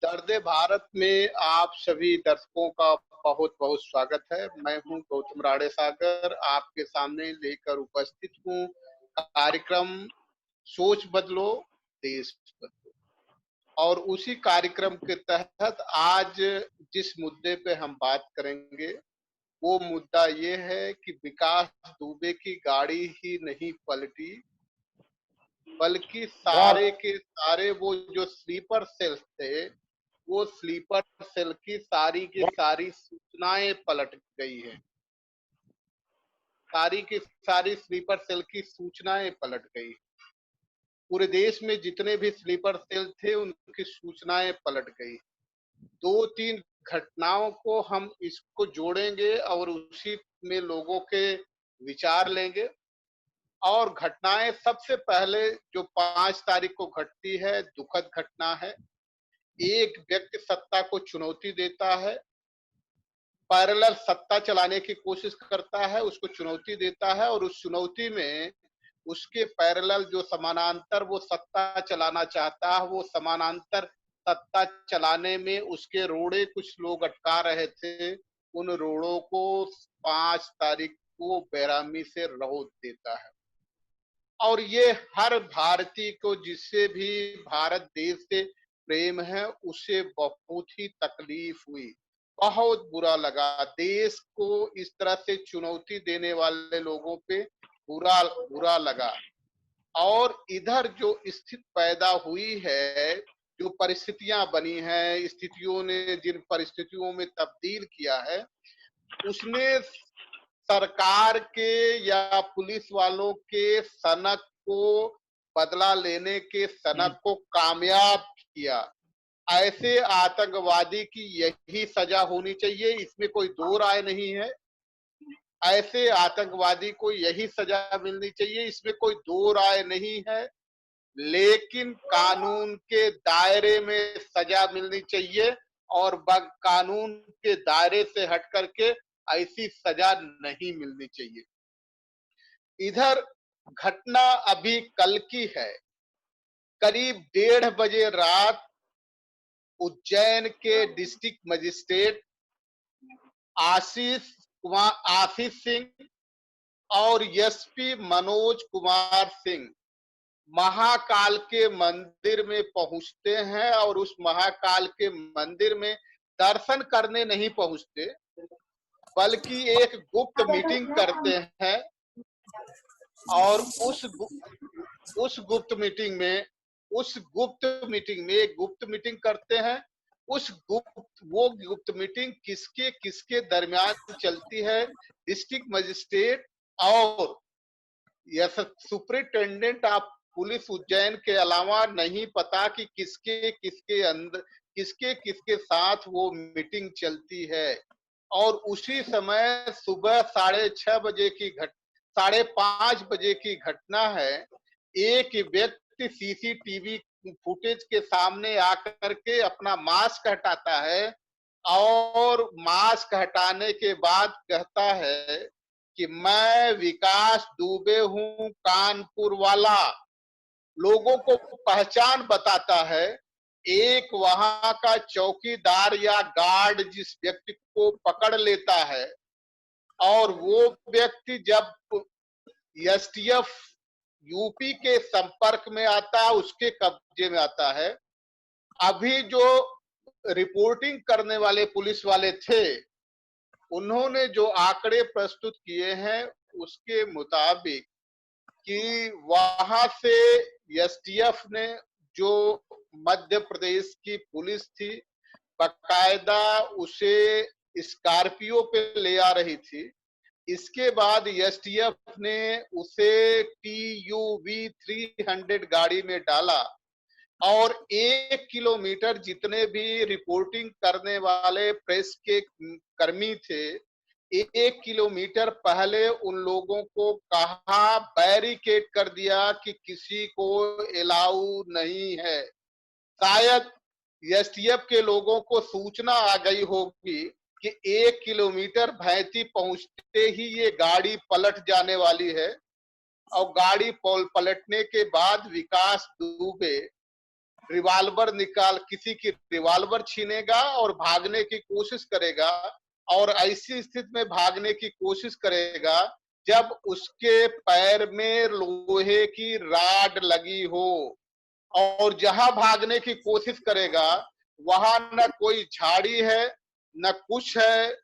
दर्द भारत में आप सभी दर्शकों का बहुत बहुत स्वागत है। मैं हूं गौतम राड़े सागर, आपके सामने लेकर उपस्थित हूं कार्यक्रम सोच बदलो देश बदलो। और उसी कार्यक्रम के तहत आज जिस मुद्दे पे हम बात करेंगे वो मुद्दा ये है कि विकास दुबे की गाड़ी ही नहीं पलटी, बल्कि सारे के सारे वो जो स्लीपर सेल्स थे, वो स्लीपर सेल की सारी सूचनाएं पलट गई है। सारी की सारी स्लीपर सेल की सूचनाएं पलट गई। पूरे देश में जितने भी स्लीपर सेल थे उनकी सूचनाएं पलट गई। दो तीन घटनाओं को हम इसको जोड़ेंगे और उसी में लोगों के विचार लेंगे। और घटनाएं सबसे पहले जो 5 तारीख को घटती है, दुखद घटना है। एक व्यक्ति सत्ता को चुनौती देता है, पैरेलल सत्ता चलाने की कोशिश करता है, उसको चुनौती देता है और उस चुनौती में उसके पैरेलल जो समानांतर वो सत्ता चलाना चाहता है, वो समानांतर सत्ता चलाने में उसके रोड़े कुछ लोग अटका रहे थे। उन रोड़ों को 5 तारीख को बेरामी से रोक देता है। और ये हर भारतीय को, जिससे भी भारत देश से प्रेम है, उसे बहुत ही तकलीफ हुई, बहुत बुरा लगा। देश को इस तरह से चुनौती देने वाले लोगों पे बुरा बुरा लगा। और इधर जो स्थिति पैदा हुई है, जो परिस्थितियां बनी हैं, स्थितियों ने जिन परिस्थितियों में तब्दील किया है, उसने सरकार के या पुलिस वालों के सनक को, बदला लेने के सनक को कामयाब किया। ऐसे आतंकवादी की यही सजा होनी चाहिए, इसमें कोई दो राय नहीं है। ऐसे आतंकवादी को यही सजा मिलनी चाहिए, इसमें कोई दो राय नहीं है। लेकिन कानून के दायरे में सजा मिलनी चाहिए और कानून के दायरे से हट करके ऐसी सजा नहीं मिलनी चाहिए। इधर घटना अभी कल की है। करीब 1:30 रात उज्जैन के डिस्ट्रिक्ट मजिस्ट्रेट आशीष सिंह और एसपी मनोज कुमार सिंह महाकाल के मंदिर में पहुंचते हैं और उस महाकाल के मंदिर में दर्शन करने नहीं पहुंचते, बल्कि एक गुप्त मीटिंग करते हैं। और उस गुप्त मीटिंग में एक गुप्त मीटिंग करते हैं। वो गुप्त मीटिंग किसके किसके दरमियान चलती है? डिस्ट्रिक्ट मजिस्ट्रेट और सुपरिटेंडेंट ऑफ पुलिस उज्जैन के अलावा नहीं पता कि किसके किसके साथ वो मीटिंग चलती है। और उसी समय सुबह 5:30 बजे की घटना है। एक व्यक्ति सीसीटीवी फुटेज के सामने आकर के अपना मास्क हटाता है और मास्क हटाने के बाद कहता है कि मैं विकास दुबे हूं, कानपुर वाला। लोगों को पहचान बताता है। एक वहां का चौकीदार या गार्ड जिस व्यक्ति को पकड़ लेता है और वो व्यक्ति जब एसटीएफ यूपी के संपर्क में आता है, उसके कब्जे में आता है। अभी जो रिपोर्टिंग करने वाले पुलिस वाले थे, उन्होंने जो आंकड़े प्रस्तुत किए हैं उसके मुताबिक कि वहां से एसटीएफ ने, जो मध्य प्रदेश की पुलिस थी, बकायदा उसे स्कॉर्पियो पे ले आ रही थी। इसके बाद एसटीएफ ने उसे टीयूवी 300 गाड़ी में डाला और 1 किलोमीटर जितने भी रिपोर्टिंग करने वाले प्रेस के कर्मी थे, 1 किलोमीटर पहले उन लोगों को कहा, बैरिकेड कर दिया कि किसी को अलाउ नहीं है। शायद एसटीएफ के लोगों को सूचना आ गई होगी कि 1 किलोमीटर भैंती पहुंचते ही ये गाड़ी पलट जाने वाली है। और गाड़ी पलटने के बाद विकास दुबे रिवॉल्वर निकाल किसी की रिवॉल्वर छीनेगा और भागने की कोशिश करेगा, और ऐसी स्थिति में भागने की कोशिश करेगा जब उसके पैर में लोहे की राड लगी हो, और जहां भागने की कोशिश करेगा वहां न कोई झाड़ी है न कुछ है,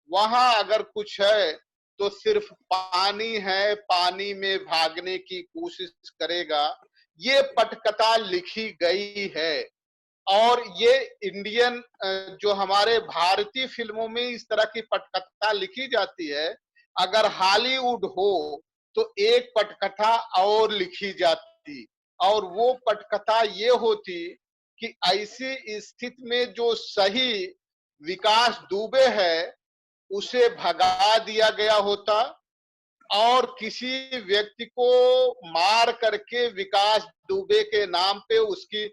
वहां अगर कुछ है तो सिर्फ पानी है, पानी में भागने की कोशिश करेगा। ये पटकथा लिखी गई है, और ये इंडियन जो हमारे भारतीय फिल्मों में इस तरह की पटकथा लिखी जाती है, अगर हॉलीवुड हो तो एक पटकथा और लिखी जाती, और वो पटकथा ये होती कि ऐसी स्थिति में जो सही विकास दुबे है उसे भगा दिया गया होता, और किसी व्यक्ति को मार करके विकास दुबे के नाम पे उसकी,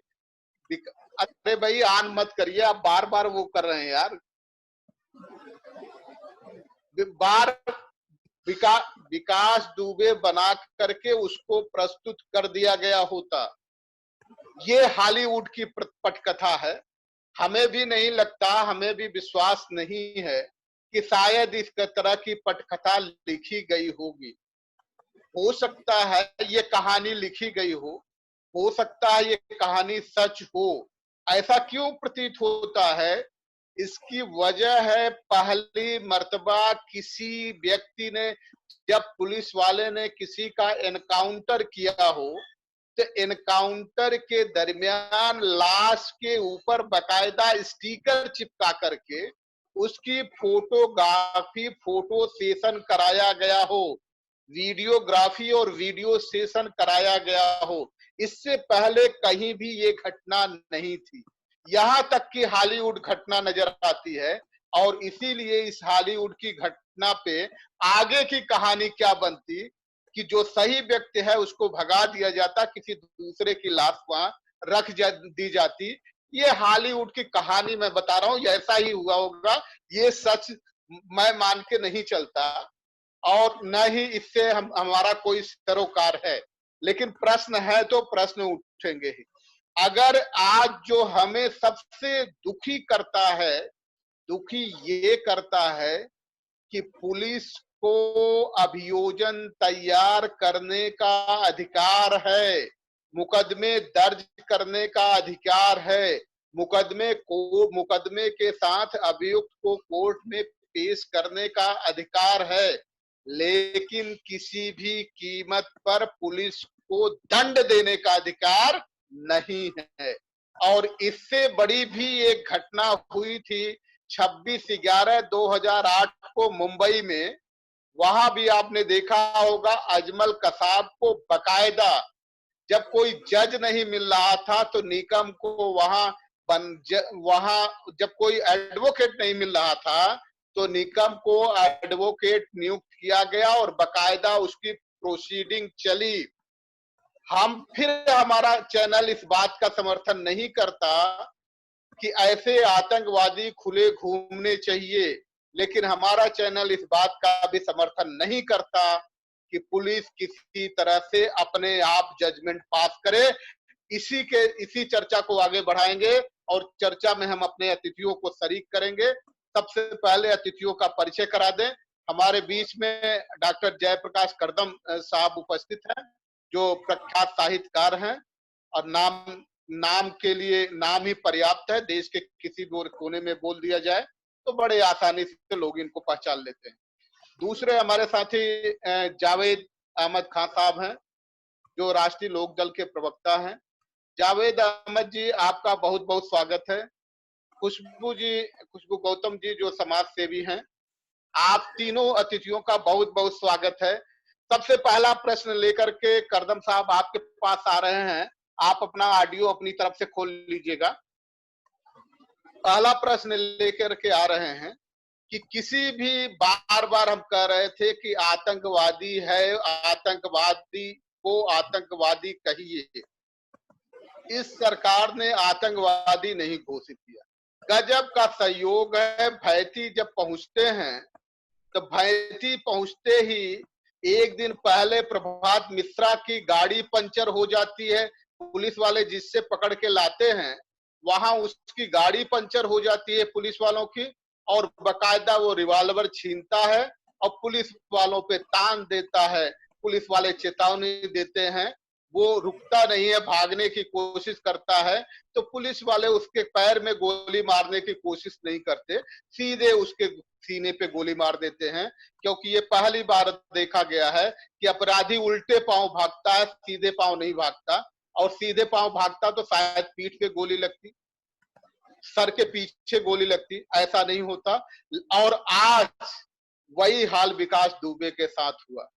अरे भाई आन मत करिए, आप बार बार वो कर रहे हैं यार, बार विकास दुबे बना करके उसको प्रस्तुत कर दिया गया होता। ये हॉलीवुड की पटकथा है। हमें भी नहीं लगता, हमें भी विश्वास नहीं है कि शायद इस तरह की पटकथा लिखी गई होगी। हो सकता है ये कहानी लिखी गई हो सकता है ये कहानी सच हो। ऐसा क्यों प्रतीत होता है? इसकी वजह है, पहली मर्तबा किसी व्यक्ति ने, जब पुलिस वाले ने किसी का एनकाउंटर किया हो तो एनकाउंटर के दरमियान लाश के ऊपर बकायदा स्टिकर चिपका करके उसकी फोटोग्राफी, फोटो सेशन कराया गया हो, वीडियोग्राफी और वीडियो सेशन कराया गया हो। इससे पहले कहीं भी ये घटना नहीं थी, यहां तक कि हॉलीवुड घटना नजर आती है, और इसीलिए इस हॉलीवुड की घटना पे आगे की कहानी क्या बनती कि जो सही व्यक्ति है उसको भगा दिया जाता, किसी दूसरे की लाश वहां दी जाती। ये हॉलीवुड की कहानी मैं बता रहा हूं, ऐसा ही हुआ होगा, ये सच मैं मान के नहीं चलता, और न ही इससे हमारा कोई सरोकार है। लेकिन प्रश्न है तो प्रश्न उठेंगे ही। अगर आज जो हमें सबसे दुखी करता है, दुखी ये करता है कि पुलिस को अभियोजन तैयार करने का अधिकार है, मुकदमे दर्ज करने का अधिकार है, मुकदमे के साथ अभियुक्त को कोर्ट में पेश करने का अधिकार है, लेकिन किसी भी कीमत पर पुलिस को दंड देने का अधिकार नहीं है। और इससे बड़ी भी एक घटना हुई थी 26/11/2008 को मुंबई में। वहां भी आपने देखा होगा, अजमल कसाब को बकायदा, जब कोई जज नहीं मिल रहा था तो निकम को वहां जब कोई एडवोकेट नहीं मिल रहा था तो निकम को एडवोकेट नियुक्त किया गया और बकायदा उसकी प्रोसीडिंग चली। हमारा चैनल इस बात का समर्थन नहीं करता कि ऐसे आतंकवादी खुले घूमने चाहिए, लेकिन हमारा चैनल इस बात का भी समर्थन नहीं करता कि पुलिस किसी तरह से अपने आप जजमेंट पास करे। इसी चर्चा को आगे बढ़ाएंगे, और चर्चा में हम अपने अतिथियों को शरीक करेंगे। सबसे पहले अतिथियों का परिचय करा दें। हमारे बीच में डॉक्टर जयप्रकाश करदम साहब उपस्थित हैं, जो प्रख्यात साहित्यकार हैं, और नाम के लिए नाम ही पर्याप्त है, देश के किसी भी कोने में बोल दिया जाए तो बड़े आसानी से लोग इनको पहचान लेते हैं। दूसरे हमारे साथी जावेद अहमद खान साहब हैं, जो राष्ट्रीय लोकदल के प्रवक्ता हैं। जावेद अहमद जी, आपका बहुत बहुत स्वागत है। खुशबू गौतम जी, जो समाज सेवी हैं, आप तीनों अतिथियों का बहुत बहुत स्वागत है। सबसे पहला प्रश्न लेकर के करदम साहब आपके पास आ रहे हैं, आप अपना ऑडियो अपनी तरफ से खोल लीजिएगा। पहला प्रश्न लेकर के आ रहे हैं कि किसी भी, बार बार हम कह रहे थे कि आतंकवादी है, आतंकवादी को आतंकवादी कहिए, इस सरकार ने आतंकवादी नहीं घोषित किया। गजब का सहयोग है। भैती जब पहुंचते हैं तो भैती पहुंचते ही एक दिन पहले प्रभात मिश्रा की गाड़ी पंचर हो जाती है, पुलिस वाले जिससे पकड़ के लाते हैं वहां उसकी गाड़ी पंचर हो जाती है पुलिस वालों की, और बकायदा वो रिवॉल्वर छीनता है और पुलिस वालों पे तान देता है। पुलिस वाले चेतावनी देते हैं, वो रुकता नहीं है, भागने की कोशिश करता है, तो पुलिस वाले उसके पैर में गोली मारने की कोशिश नहीं करते, सीधे उसके सीने पे गोली मार देते हैं। क्योंकि ये पहली बार देखा गया है कि अपराधी उल्टे पांव भागता है, सीधे पांव नहीं भागता, और सीधे पांव भागता तो शायद पीठ पे गोली लगती, सर के पीछे गोली लगती, ऐसा नहीं होता। और आज वही हाल विकास दुबे के साथ हुआ।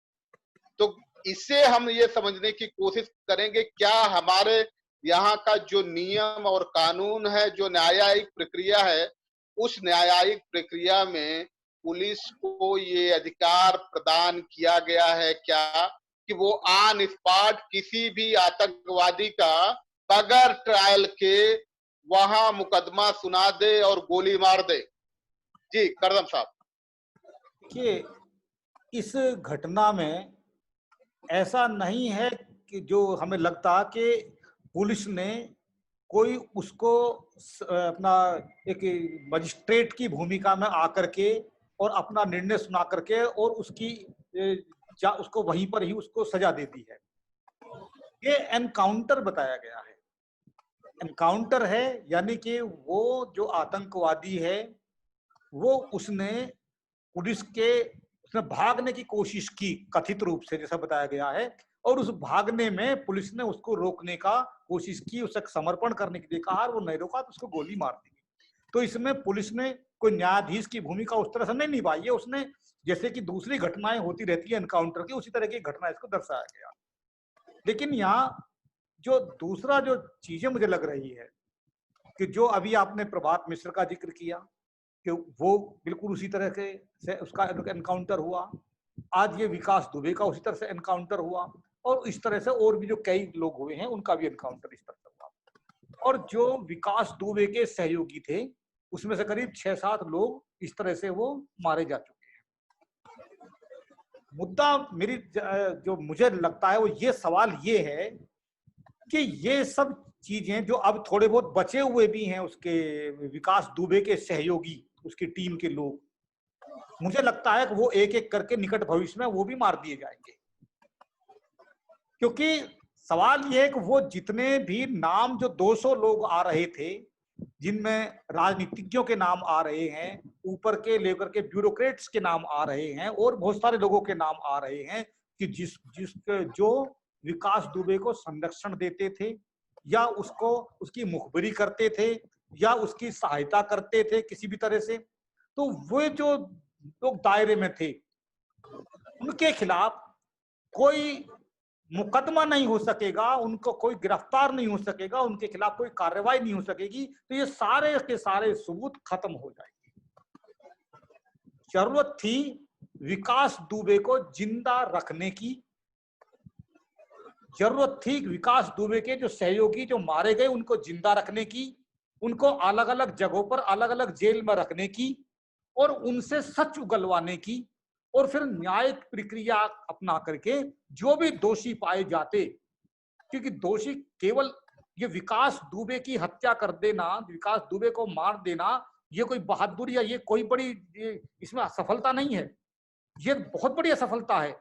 तो इससे हम ये समझने की कोशिश करेंगे, क्या हमारे यहाँ का जो नियम और कानून है, जो न्यायिक प्रक्रिया है, उस न्यायिक प्रक्रिया में पुलिस को ये अधिकार प्रदान किया गया है क्या कि वो ऑन स्पॉट किसी भी आतंकवादी का बगैर ट्रायल के वहां मुकदमा सुना दे और गोली मार दे? जी करदम साहब। कि इस घटना में ऐसा नहीं है कि जो हमें लगता कि पुलिस ने कोई उसको अपना एक मजिस्ट्रेट की भूमिका में आकर के और अपना निर्णय सुना करके और उसकी उसको वहीं पर ही उसको सजा दे दी है। ये एनकाउंटर बताया गया है। एनकाउंटर है यानी कि वो जो आतंकवादी है वो उसने पुलिस के उसने भागने की कोशिश की कथित रूप से, जैसा बताया गया है, और उस भागने में पुलिस ने उसको रोकने का कोशिश की, उसे समर्पण करने के लिए कहा और वो नहीं रोका तो उसको गोली मार दी। तो इसमें पुलिस ने कोई न्यायाधीश की भूमिका उस तरह से नहीं निभाई है। उसने जैसे कि दूसरी घटनाएं होती रहती है एनकाउंटर की, उसी तरह की घटना इसको दर्शाया गया। लेकिन यहाँ जो दूसरा जो चीजें मुझे लग रही है कि जो अभी आपने प्रभात मिश्र का जिक्र किया कि वो बिल्कुल उसी तरह के से उसका एनकाउंटर हुआ, आज ये विकास दुबे का उसी तरह से एनकाउंटर हुआ, और इस तरह से और भी जो कई लोग हुए हैं उनका भी एनकाउंटर इस तरह से हुआ। और जो विकास दुबे के सहयोगी थे उसमें से करीब 6-7 लोग इस तरह से वो मारे जा चुके हैं। मुद्दा मेरी जो मुझे लगता है वो ये सवाल ये है कि ये सब चीजें जो अब थोड़े बहुत बचे हुए भी हैं उसके विकास दुबे के सहयोगी, उसकी टीम के लोग, मुझे लगता है कि वो एक एक करके निकट भविष्य में वो भी मार दिए जाएंगे। क्योंकि सवाल ये है कि वो जितने भी नाम जो 200 लोग आ रहे थे, जिनमें राजनीतिज्ञों के नाम आ रहे हैं, ऊपर के लेकर के ब्यूरोक्रेट्स के नाम आ रहे हैं, और बहुत सारे लोगों के नाम आ रहे हैं कि जो विकास दुबे को संरक्षण देते थे या उसको उसकी मुखबिरी करते थे या उसकी सहायता करते थे किसी भी तरह से, तो वो जो लोग दायरे में थे उनके खिलाफ कोई मुकदमा नहीं हो सकेगा, उनको कोई गिरफ्तार नहीं हो सकेगा, उनके खिलाफ कोई कार्रवाई नहीं हो सकेगी, तो ये सारे के सारे सबूत खत्म हो जाएंगे। जरूरत थी विकास दुबे को जिंदा रखने की, जरूरत थी विकास दुबे के जो सहयोगी जो मारे गए उनको जिंदा रखने की, उनको अलग अलग जगहों पर अलग अलग जेल में रखने की और उनसे सच उगलवाने की, और फिर न्यायिक प्रक्रिया अपना करके जो भी दोषी पाए जाते, क्योंकि दोषी केवल ये विकास दुबे की हत्या कर देना, विकास दुबे को मार देना, ये कोई बहादुरी या ये कोई बड़ी इसमें असफलता नहीं है, ये बहुत बड़ी असफलता है।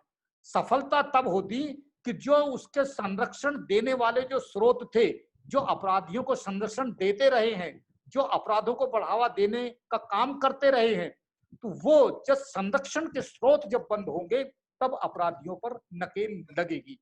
सफलता तब होती कि जो उसके संरक्षण देने वाले जो स्रोत थे, जो अपराधियों को संरक्षण देते रहे हैं, जो अपराधों को बढ़ावा देने का काम करते रहे हैं, तो वो जब संरक्षण के स्रोत जब बंद होंगे तब अपराधियों पर नकेल लगेगी।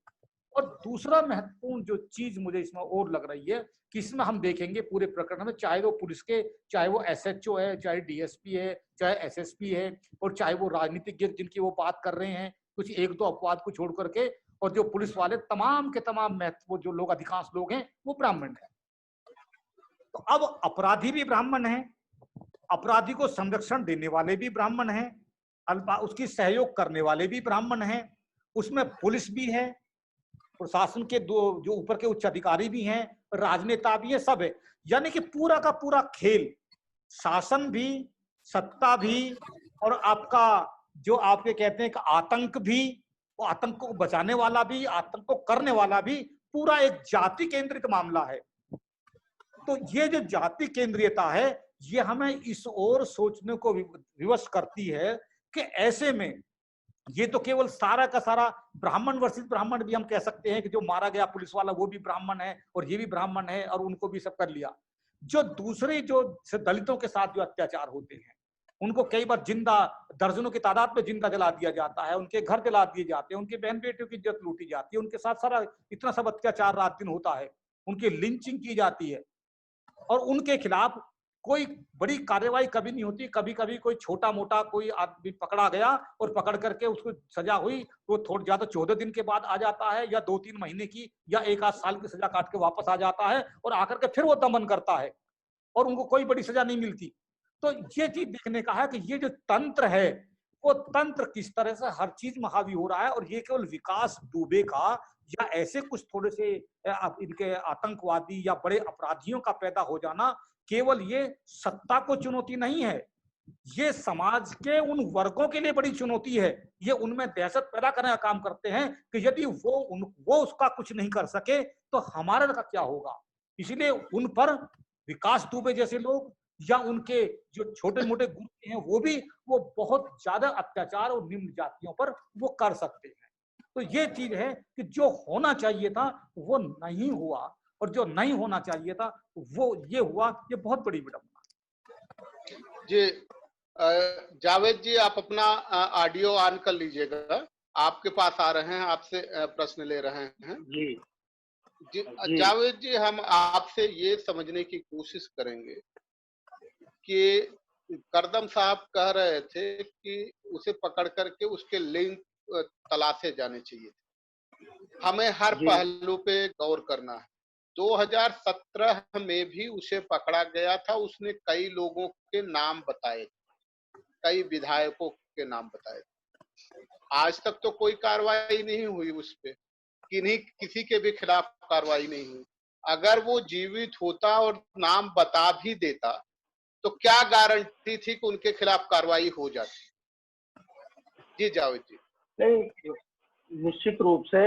और दूसरा महत्वपूर्ण जो चीज मुझे इसमें और लग रही है कि इसमें हम देखेंगे पूरे प्रकरण में, चाहे वो पुलिस के, चाहे वो एसएचओ है, चाहे डीएसपी है, चाहे एसएसपी है, और चाहे वो राजनीतिज्ञ जिनकी वो बात कर रहे हैं, कुछ एक दो अपवाद को छोड़ करके, और जो पुलिस वाले तमाम के तमाम महत्व जो लोग, अधिकांश लोग हैं वो ब्राह्मण हैं। तो अब अपराधी भी ब्राह्मण हैं, अपराधी को संरक्षण देने वाले भी ब्राह्मण हैं, उसकी सहयोग करने वाले भी ब्राह्मण हैं, उसमें पुलिस भी है, प्रशासन के दो जो ऊपर के उच्च अधिकारी भी हैं, राजनेता भी है, सब है। यानी कि पूरा का पूरा खेल, शासन भी, सत्ता भी, और आपका जो आपके कहते हैं कि आतंक भी, वो आतंक को बचाने वाला भी, आतंक को करने वाला भी, पूरा एक जाति केंद्रित मामला है। तो ये जो जाति केंद्रीयता है, ये हमें इस ओर सोचने को विवश करती है कि ऐसे में ये तो केवल सारा का सारा ब्राह्मण वर्सेस ब्राह्मण भी हम कह सकते हैं कि जो मारा गया पुलिस वाला वो भी ब्राह्मण है और ये भी ब्राह्मण है और उनको भी सब कर लिया। जो दूसरे जो दलितों के साथ जो अत्याचार होते हैं, उनको कई बार जिंदा, दर्जनों की तादाद में जिंदा जला दिया जाता है, उनके घर जला दिए जाते हैं, उनके बहन बेटियों की इज्जत लूटी जाती है, उनके साथ सारा इतना सब अत्याचार रात दिन होता है, उनकी लिंचिंग की जाती है और उनके खिलाफ कोई बड़ी कार्रवाई कभी नहीं होती। कभी कभी कोई छोटा मोटा कोई आदमी पकड़ा गया और पकड़ करके उसको सजा हुई तो थोड़ा ज्यादा 14 दिन के बाद आ जाता है, या 2-3 महीने की या 1-8 साल की सजा काट के वापस आ जाता है और आकर के फिर वो दमन करता है और उनको कोई बड़ी सजा नहीं मिलती। तो ये चीज देखने का है कि ये जो तंत्र है, वो तंत्र किस तरह से हर चीज में हावी हो रहा है। और ये केवल विकास दुबे का या ऐसे कुछ थोड़े से इनके आतंकवादी या बड़े अपराधियों का पैदा हो जाना केवल ये सत्ता को चुनौती नहीं है, ये समाज के उन वर्गों के लिए बड़ी चुनौती है। ये उनमें दहशत पैदा करने का काम करते हैं कि यदि वो उसका कुछ नहीं कर सके तो हमारा का क्या होगा। इसलिए उन पर विकास दुबे जैसे लोग या उनके जो छोटे मोटे ग्रुप हैं वो बहुत ज्यादा अत्याचार और निम्न जातियों पर वो कर सकते हैं। तो ये चीज है कि जो होना चाहिए था वो नहीं हुआ और जो नहीं होना चाहिए था वो ये हुआ। ये बहुत बड़ी विडंबना। जी जावेद जी, आप अपना ऑडियो ऑन कर लीजिएगा। आपके पास आ रहे हैं, आपसे प्रश्न ले रहे हैं। जी जी जावेद जी, हम आपसे ये समझने की कोशिश करेंगे कि करदम साहब कह रहे थे कि उसे पकड़ करके उसके लिंक तलाशे जाने चाहिए थे। हमें हर पहलू पे गौर करना है। 2017 में भी उसे पकड़ा गया था, उसने कई लोगों के नाम बताए, कई विधायकों के नाम बताए। आज तक तो कोई कार्रवाई नहीं हुई उस पे, किसी के भी खिलाफ कार्रवाई नहीं हुई। अगर वो जीवित होता और नाम बता भी देता तो क्या गारंटी थी कि उनके खिलाफ कार्रवाई हो जाती। जी जावेद जी। नहीं, निश्चित रूप से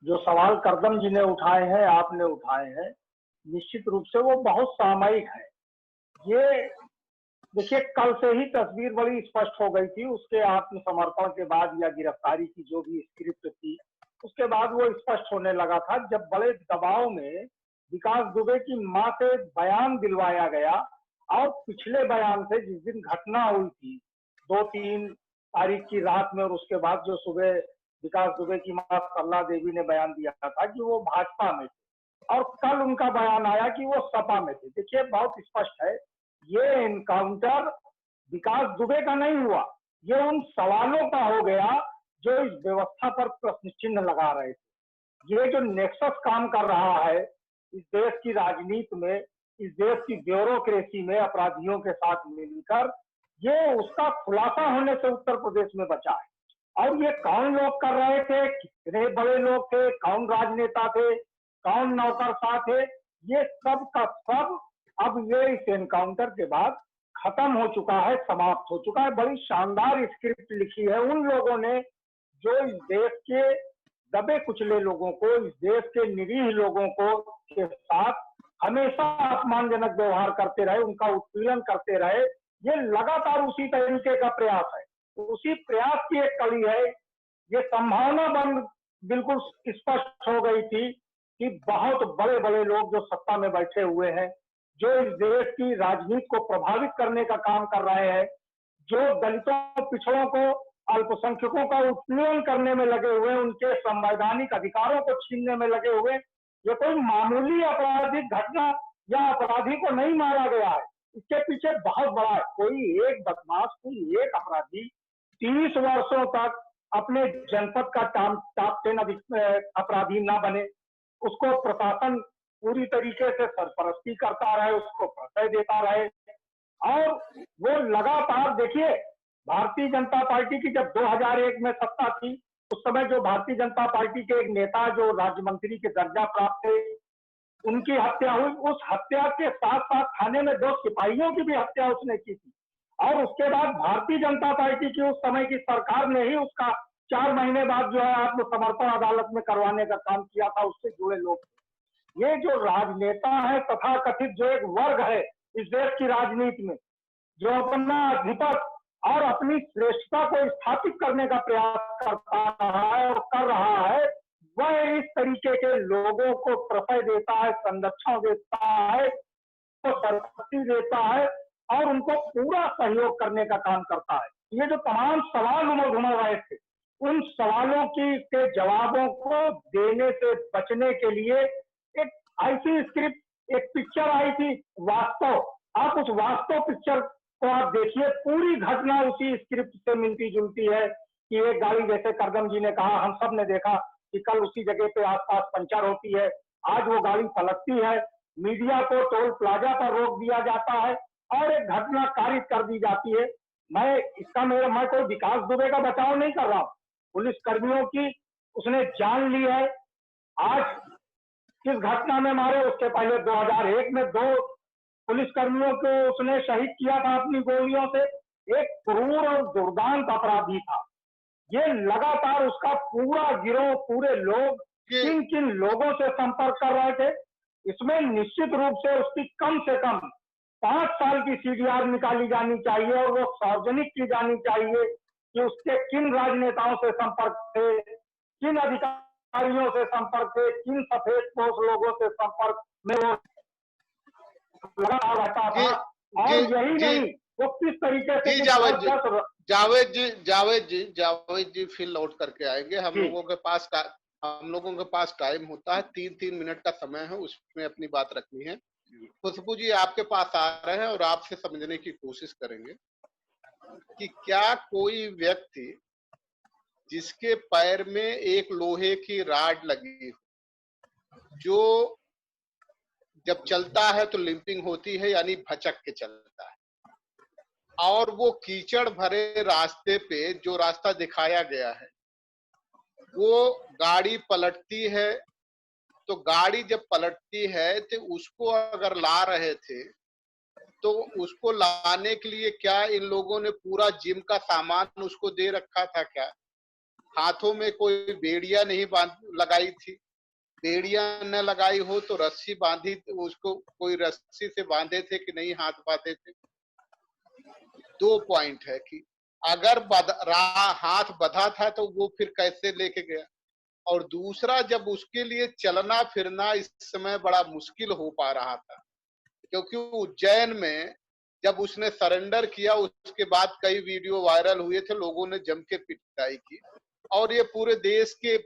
जो सवाल करदम जी ने उठाए हैं, आपने उठाए हैं, निश्चित रूप से वो बहुत सामयिक है। ये देखिए, कल से ही तस्वीर बड़ी स्पष्ट हो गई थी उसके आत्मसमर्पण के बाद या गिरफ्तारी की जो भी स्क्रिप्ट थी, उसके बाद वो स्पष्ट होने लगा था। जब बड़े दबाव में विकास दुबे की मां से बयान दिलवाया गया और पिछले बयान से जिस दिन घटना हुई थी 2-3 तारीख की रात में, और उसके बाद जो सुबह विकास दुबे की मां सरला देवी ने बयान दिया था कि वो भाजपा में थे और कल उनका बयान आया कि वो सपा में थे। देखिए, बहुत स्पष्ट है, ये एनकाउंटर विकास दुबे का नहीं हुआ, ये उन सवालों का हो गया जो इस व्यवस्था पर प्रश्न चिन्ह लगा रहे थे। ये जो नेक्सस काम कर रहा है इस देश की राजनीति में, इस देश की ब्यूरोक्रेसी में अपराधियों के साथ मिलकर, ये उसका खुलासा होने से उत्तर प्रदेश में बचा है। और ये कौन लोग कर रहे थे, कितने बड़े लोग थे, कौन राजनेता थे, कौन नौकरशाह थे, ये सब का सब अब ये इस एनकाउंटर के बाद खत्म हो चुका है, समाप्त हो चुका है। बड़ी शानदार स्क्रिप्ट लिखी है उन लोगों ने जो इस देश के दबे कुचले लोगों को, इस देश के निरीह लोगों को के साथ हमेशा अपमानजनक व्यवहार करते रहे, उनका उत्पीड़न करते रहे। ये लगातार उसी तरीके का प्रयास है, तो उसी प्रयास की एक कड़ी है। ये संभावना बंद बिल्कुल स्पष्ट हो गई थी कि बहुत बड़े बड़े लोग जो सत्ता में बैठे हुए हैं, जो इस देश की राजनीति को प्रभावित करने का काम कर रहे हैं, जो दलितों, पिछड़ों को, अल्पसंख्यकों का उत्पीड़न करने में लगे हुए, उनके संवैधानिक अधिकारों को छीनने में लगे हुए, ये कोई मामूली आपराधिक घटना या अपराधी को नहीं मारा गया है, इसके पीछे बहुत बड़ा है। कोई एक बदमाश, कोई एक अपराधी 30 वर्षों तक अपने जनपद का टॉप 10 अपराधी ना बने, उसको प्रशासन पूरी तरीके से सरपरस्ती करता रहे, उसको प्रशय देता रहे। और वो लगातार, देखिए, भारतीय जनता पार्टी की जब 2001 में सत्ता थी, उस समय जो भारतीय जनता पार्टी के एक नेता जो राज्य मंत्री के दर्जा प्राप्त थे, उनकी हत्या हुई। उस हत्या के साथ साथ थाने में 2 सिपाहियों की भी हत्या उसने की थी। और उसके बाद भारतीय जनता पार्टी की उस समय की सरकार ने ही उसका 4 महीने बाद जो है आत्मसमर्पण अदालत में करवाने का काम किया था उससे जुड़े लोग। ये जो राजनेता है तथा कथित जो एक वर्ग है इस देश की राजनीति में, जो अपना आधिपत्य और अपनी श्रेष्ठता को स्थापित करने का प्रयास करता रहा है और कर रहा है, वह इस तरीके के लोगों को प्रशय देता है, संरक्षण देता है, तो संपत्ति देता है और उनको पूरा सहयोग करने का काम करता है। ये जो तमाम सवाल उमड़ रहे थे, उन सवालों के जवाबों को देने से बचने के लिए एक ऐसी स्क्रिप्ट, एक पिक्चर आई थी वास्तव। आप उस वास्तव पिक्चर को आप देखिए, पूरी घटना उसी स्क्रिप्ट से मिलती जुलती है कि एक गाड़ी, जैसे करदम जी ने कहा, हम सब ने देखा कि कल उसी जगह पे आसपास पंचर होती है, आज वो गाड़ी पलटती है, मीडिया को टोल प्लाजा पर रोक दिया जाता है और एक घटना कारित कर दी जाती है। मैं कोई विकास दुबे का बचाव नहीं कर रहा हूँ। पुलिस कर्मियों की उसने जान ली है। आज किस घटना में मारे, उसके पहले 2001 में 2 पुलिसकर्मियों को उसने शहीद किया था अपनी गोलियों से। एक क्रूर और दुर्दांत अपराधी था। ये लगातार उसका पूरा गिरोह, पूरे लोग किन किन लोगों से संपर्क कर रहे थे, इसमें निश्चित रूप से उसकी कम से कम 5 साल की सीडीआर निकाली जानी चाहिए और वो सार्वजनिक की जानी चाहिए कि उसके किन राजनेताओं से संपर्क थे, किन अधिकारियों से संपर्क थे, किन सफेद पोश लोगों से संपर्क में वो लगा रहता था। और यही नहीं, वो किस तरीके से जावेद जी फिर लौट करके आएंगे। हम लोगों के पास टाइम होता है, 3-3 मिनट का समय है, उसमें अपनी बात रखनी है। खुशबू जी आपके पास आ रहे हैं और आपसे समझने की कोशिश करेंगे कि क्या कोई व्यक्ति जिसके पैर में एक लोहे की राड लगी, जो जब चलता है तो लिंपिंग होती है, यानी भचक के चलता है, और वो कीचड़ भरे रास्ते पे जो रास्ता दिखाया गया है, वो गाड़ी पलटती है, तो गाड़ी जब पलटती है तो उसको अगर ला रहे थे तो उसको लाने के लिए क्या इन लोगों ने पूरा जिम का सामान उसको दे रखा था क्या? हाथों में कोई बेड़िया नहीं लगाई थी? बेड़िया न लगाई हो तो रस्सी बांधी, उसको कोई रस्सी से बांधे थे कि नहीं हाथ बांधे थे? 2 पॉइंट है कि अगर हाथ बंधा था तो वो फिर कैसे लेके गया, और दूसरा जब उसके लिए चलना फिरना इस समय बड़ा मुश्किल हो पा रहा था, क्योंकि उज्जैन में जब उसने सरेंडर किया उसके बाद कई वीडियो वायरल हुए थे, लोगों ने जम के पिटाई की। और ये पूरे देश के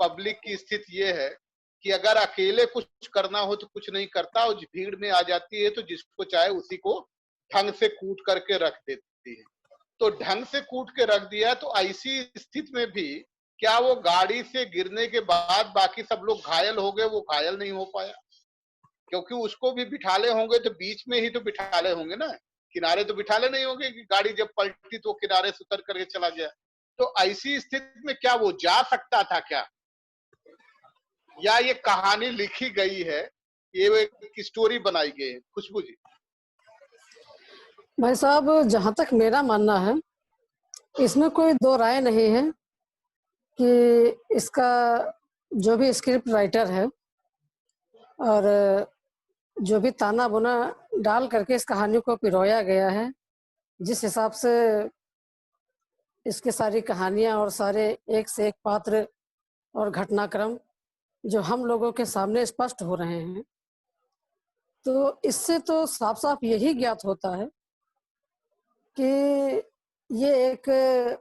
पब्लिक की स्थिति ये है कि अगर अकेले कुछ करना हो तो कुछ नहीं करता, और भीड़ में आ जाती है तो जिसको चाहे उसी को ढंग से कूट करके रख देती है। तो ढंग से कूट के रख दिया, तो ऐसी स्थिति में भी क्या वो गाड़ी से गिरने के बाद बाकी सब लोग घायल हो गए? वो घायल नहीं हो पाया, क्योंकि उसको भी बिठाले होंगे तो बीच में ही तो बिठाले होंगे ना, किनारे तो बिठाले नहीं होंगे कि गाड़ी जब पलटी तो किनारे से उतर करके चला गया। तो ऐसी स्थिति में क्या वो जा सकता था क्या, या ये कहानी लिखी गई है, ये एक स्टोरी बनाई गई है? खुशबू जी। भाई साहब, जहां तक मेरा मानना है, इसमें कोई 2 राय नहीं है कि इसका जो भी स्क्रिप्ट राइटर है और जो भी ताना बुना डाल करके इस कहानी को पिरोया गया है, जिस हिसाब से इसकी सारी कहानियां और सारे एक से एक पात्र और घटनाक्रम जो हम लोगों के सामने स्पष्ट हो रहे हैं, तो इससे तो साफ साफ यही ज्ञात होता है कि ये एक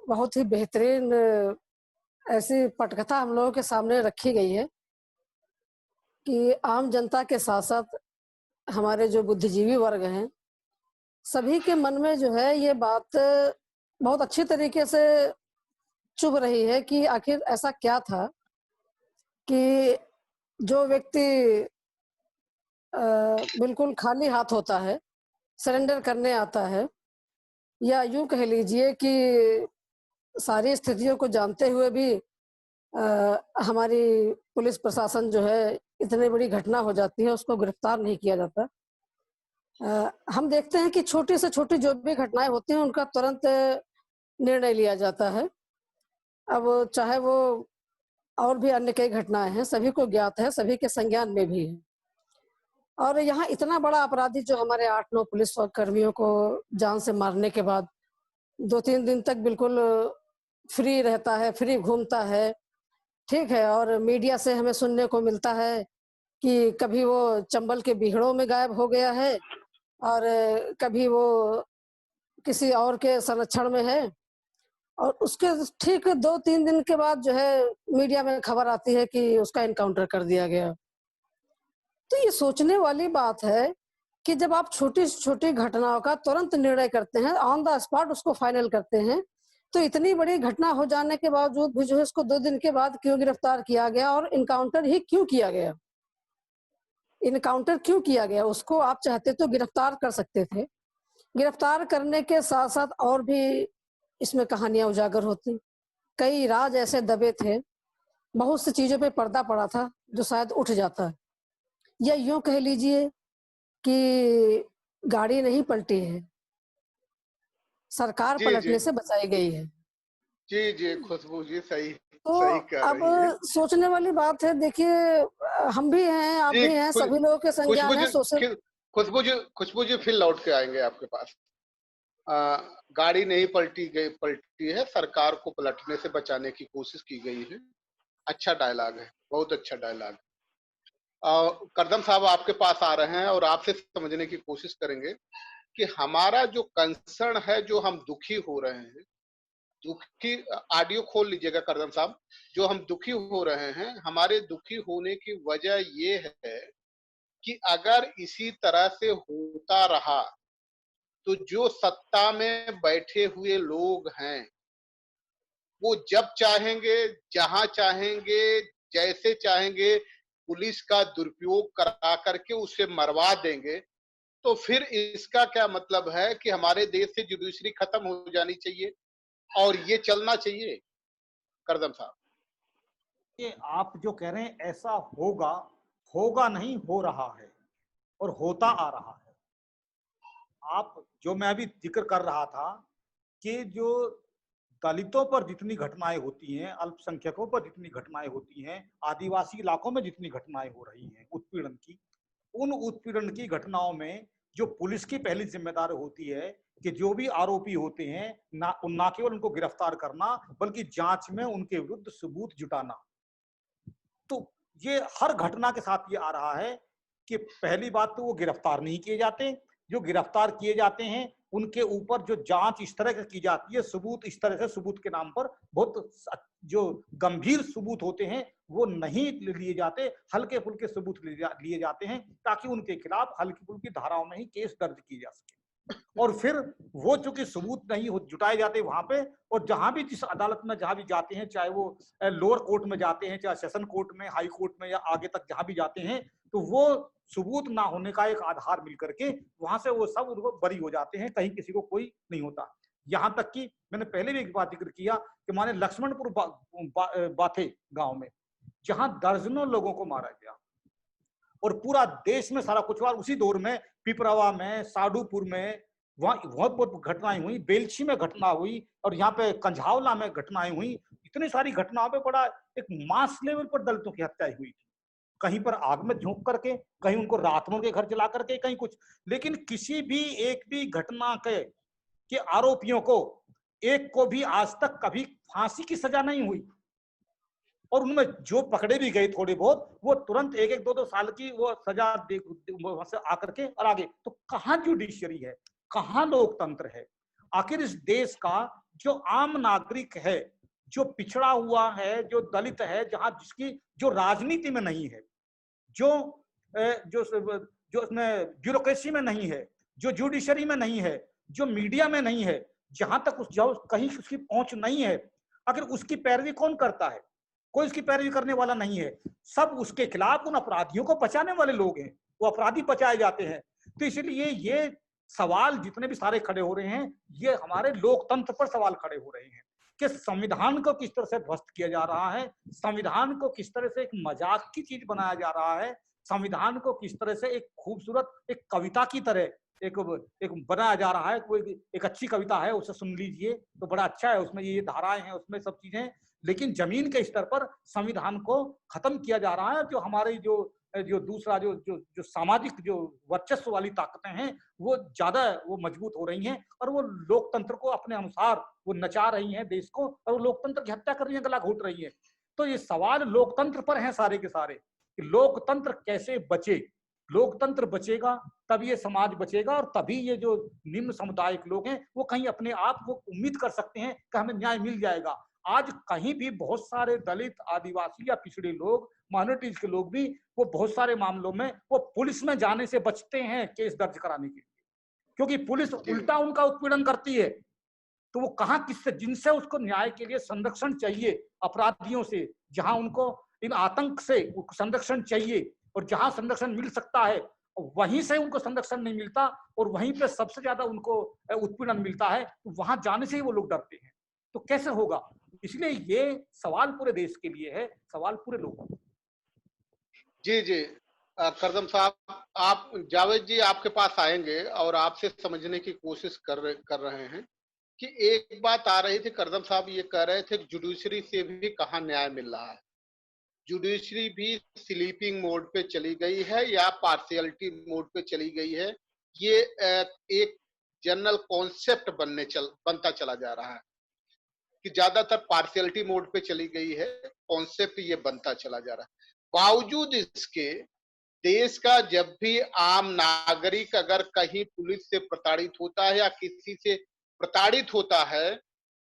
बहुत ही बेहतरीन ऐसी पटकथा हम लोगों के सामने रखी गई है कि आम जनता के साथ साथ हमारे जो बुद्धिजीवी वर्ग हैं, सभी के मन में जो है ये बात बहुत अच्छी तरीके से चुभ रही है कि आखिर ऐसा क्या था कि जो व्यक्ति बिल्कुल खाली हाथ होता है, सरेंडर करने आता है, या यूं कह लीजिए कि सारी स्थितियों को जानते हुए भी हमारी पुलिस प्रशासन जो है, इतनी बड़ी घटना हो जाती है उसको गिरफ्तार नहीं किया जाता। हम देखते हैं कि छोटी से छोटी जो भी घटनाएं होती हैं उनका तुरंत निर्णय लिया जाता है अब चाहे वो और भी अन्य कई घटनाएं हैं, सभी को ज्ञात है, सभी के संज्ञान में भी है। और यहाँ इतना बड़ा अपराधी जो हमारे 8-9 पुलिस कर्मियों को जान से मारने के बाद 2-3 दिन तक बिल्कुल फ्री रहता है, फ्री घूमता है, ठीक है। और मीडिया से हमें सुनने को मिलता है कि कभी वो चंबल के बीहड़ों में गायब हो गया है और कभी वो किसी और के संरक्षण में है, और उसके ठीक 2-3 दिन के बाद जो है मीडिया में खबर आती है कि उसका एनकाउंटर कर दिया गया। तो ये सोचने वाली बात है कि जब आप छोटी से छोटी घटनाओं का तुरंत निर्णय करते हैं, ऑन द स्पॉट उसको फाइनल करते हैं, तो इतनी बड़ी घटना हो जाने के बावजूद भी जो है इसको 2 दिन के बाद क्यों गिरफ्तार किया गया और इनकाउंटर ही क्यों किया गया? इनकाउंटर क्यों किया गया? उसको आप चाहते तो गिरफ्तार कर सकते थे। गिरफ्तार करने के साथ-साथ और भी इसमें कहानियां उजागर होती। कई राज ऐसे दबे थे, बहुत सी चीजों पे पर्दा पड़ा था जो शायद उठ जाता। या यूं कह लीजिए कि गाड़ी नहीं पलटी है, सरकार जी जी पलटने से बचाई गई है। जी जी, खुशबू जी सही तो सही कह अब रही हैं। सोचने वाली बात है, देखिए हम भी हैं, आप जी भी हैं, सभी लोगों के खुशबू संज्ञान है जी सोशल। खुशबू जी फिर लौट के आएंगे आपके पास। गाड़ी नहीं पलटी है, सरकार को पलटने से बचाने की कोशिश की गई है। अच्छा डायलॉग है, बहुत अच्छा डायलॉग। करदम साहब आपके पास आ रहे हैं और आपसे समझने की कोशिश करेंगे कि हमारा जो कंसर्न है, जो हम दुखी हो रहे हैं, दुखी, ऑडियो खोल लीजिएगा करदम साहब। जो हम दुखी हो रहे हैं, हमारे दुखी होने की वजह ये है कि अगर इसी तरह से होता रहा तो जो सत्ता में बैठे हुए लोग हैं वो जब चाहेंगे, जहां चाहेंगे, जैसे चाहेंगे पुलिस का दुरुपयोग करा करके उसे मरवा देंगे। तो फिर इसका क्या मतलब है कि हमारे देश से जुडिशरी खत्म हो जानी चाहिए और ये चलना चाहिए। करदम साहब। ये आप जो कह रहे हैं ऐसा होगा, होगा नहीं, हो रहा है और होता आ रहा है। आप जो मैं अभी जिक्र कर रहा था कि जो दलितों पर जितनी घटनाएं होती हैं, अल्पसंख्यकों पर जितनी घटनाएं होती हैं, आदिवासी इलाकों में जितनी घटनाएं हो रही हैं उत्पीड़न की, उन उत्पीड़न की घटनाओं में जो पुलिस की पहली जिम्मेदारी होती है कि जो भी आरोपी होते हैं ना केवल उनको गिरफ्तार करना बल्कि जांच में उनके विरुद्ध सबूत जुटाना। तो ये हर घटना के साथ ये आ रहा है कि पहली बात तो वो गिरफ्तार नहीं किए जाते, जो गिरफ्तार किए जाते हैं उनके ऊपर जो जांच इस तरह की जाती है, सबूत इस तरह से, सबूत के नाम पर बहुत जो गंभीर सबूत होते हैं वो नहीं लिए जाते, हल्के फुल्के सबूत लिए जाते हैं ताकि उनके खिलाफ हल्की फुल्की धाराओं में ही केस दर्ज किए जा सके। और फिर वो चूंकि सबूत नहीं जुटाए जाते वहां पे, और जहां भी जिस अदालत में जहां भी जाते हैं, चाहे वो लोअर कोर्ट में जाते हैं, चाहे सेशन कोर्ट में, हाई कोर्ट में या आगे तक जहां भी जाते हैं, तो वो सबूत ना होने का एक आधार मिल करके वहां से वो सब उनको बरी हो जाते हैं, कहीं किसी को कोई नहीं होता। यहां तक कि मैंने पहले भी एक बात जिक्र किया कि माने लक्ष्मणपुर बाथे गांव में जहां दर्जनों लोगों को मारा गया और पूरा देश में सारा कुछ हुआ, उसी दौर में पिपरावा में, साडूपुर में वहां बहुत बहुत घटनाएं हुई, बेलछी में घटना हुई और यहाँ पे कंझावला में घटनाएं हुई। इतनी सारी घटनाओं पे बड़ा एक मास लेवल पर दलितों की हत्या हुई थी, कहीं पर आग में झोंक करके, कहीं उनको रात में के घर जला करके, कहीं कुछ। लेकिन किसी भी एक भी घटना के आरोपियों को, एक को भी आज तक कभी फांसी की सजा नहीं हुई, और उनमें जो पकड़े भी गए थोड़े बहुत, वो तुरंत 1-1, 2-2 साल की वो सजा दे वहां से आकर के और आगे। तो कहाँ जुडिशरी है, कहाँ लोकतंत्र है? आखिर इस देश का जो आम नागरिक है, जो पिछड़ा हुआ है, जो दलित है, जहां जिसकी जो राजनीति में नहीं है, जो जो जो उसमें ब्यूरोक्रेसी में नहीं है, जो जुडिशरी में नहीं है, जो मीडिया में नहीं है, जहां तक उस जो कहीं उसकी पहुंच नहीं है, आखिर उसकी पैरवी कौन करता है? कोई उसकी पैरवी करने वाला नहीं है। सब उसके खिलाफ उन अपराधियों को बचाने वाले लोग हैं, वो अपराधी बचाए जाते हैं। तो इसलिए ये सवाल जितने भी सारे खड़े हो रहे हैं, ये हमारे लोकतंत्र पर सवाल खड़े हो रहे हैं कि संविधान को किस तरह से ध्वस्त किया जा रहा है, संविधान को किस तरह से एक मजाक की चीज बनाया जा रहा है, संविधान को किस तरह से एक खूबसूरत एक कविता की तरह एक एक बनाया जा रहा है। कोई एक अच्छी कविता है, उसे सुन लीजिए तो बड़ा अच्छा है, उसमें ये धाराएं हैं, उसमें सब चीजें, लेकिन जमीन के स्तर पर संविधान को खत्म किया जा रहा है। जो हमारी जो दूसरा जो सामाजिक जो वर्चस्व वाली ताकतें हैं वो ज्यादा वो मजबूत हो रही हैं और वो लोकतंत्र को अपने अनुसार वो नचा रही हैं देश को, और वो लोकतंत्र की हत्या कर रही है, गला घोट रही है। तो ये सवाल लोकतंत्र पर है सारे के सारे कि लोकतंत्र कैसे बचे। लोकतंत्र बचेगा तब ये समाज बचेगा, और तभी ये जो निम्न समुदायिक लोग हैं वो कहीं अपने आप को उम्मीद कर सकते हैं कि हमें न्याय मिल जाएगा। आज कहीं भी बहुत सारे दलित, आदिवासी या पिछड़े लोग, माइनॉरिटीज के लोग भी वो बहुत सारे मामलों में वो पुलिस में जाने से बचते हैं केस दर्ज कराने के लिए, क्योंकि पुलिस उल्टा उनका उत्पीड़न करती है। तो वो कहाँ किससे, जिनसे उसको न्याय के लिए संरक्षण चाहिए, अपराधियों से, जहां उनको इन आतंक से संरक्षण चाहिए और जहां संरक्षण मिल सकता है वहीं से उनको संरक्षण नहीं मिलता और वहीं पे सबसे ज्यादा उनको उत्पीड़न मिलता है, तो वहां जाने से ही वो लोग डरते हैं। तो कैसे होगा? इसलिए ये सवाल पूरे देश के लिए है, सवाल पूरे लोगों के। जी जी, करदम साहब, आप जावेद जी आपके पास आएंगे और आपसे समझने की कोशिश कर रहे हैं कि एक बात आ रही थी। करदम साहब ये कह रहे थे जुडिशरी से भी कहाँ न्याय मिल रहा है। जुडिशरी भी स्लीपिंग मोड पे चली गई है या पार्शियलिटी मोड पे चली गई है। ये एक जनरल कॉन्सेप्ट बनता चला जा रहा है कि ज्यादातर पार्शियलिटी मोड पे चली गई है, कॉन्सेप्ट ये बनता चला जा रहा है। बावजूद इसके देश का जब भी आम नागरिक अगर कहीं पुलिस से प्रताड़ित होता है या किसी से प्रताड़ित होता है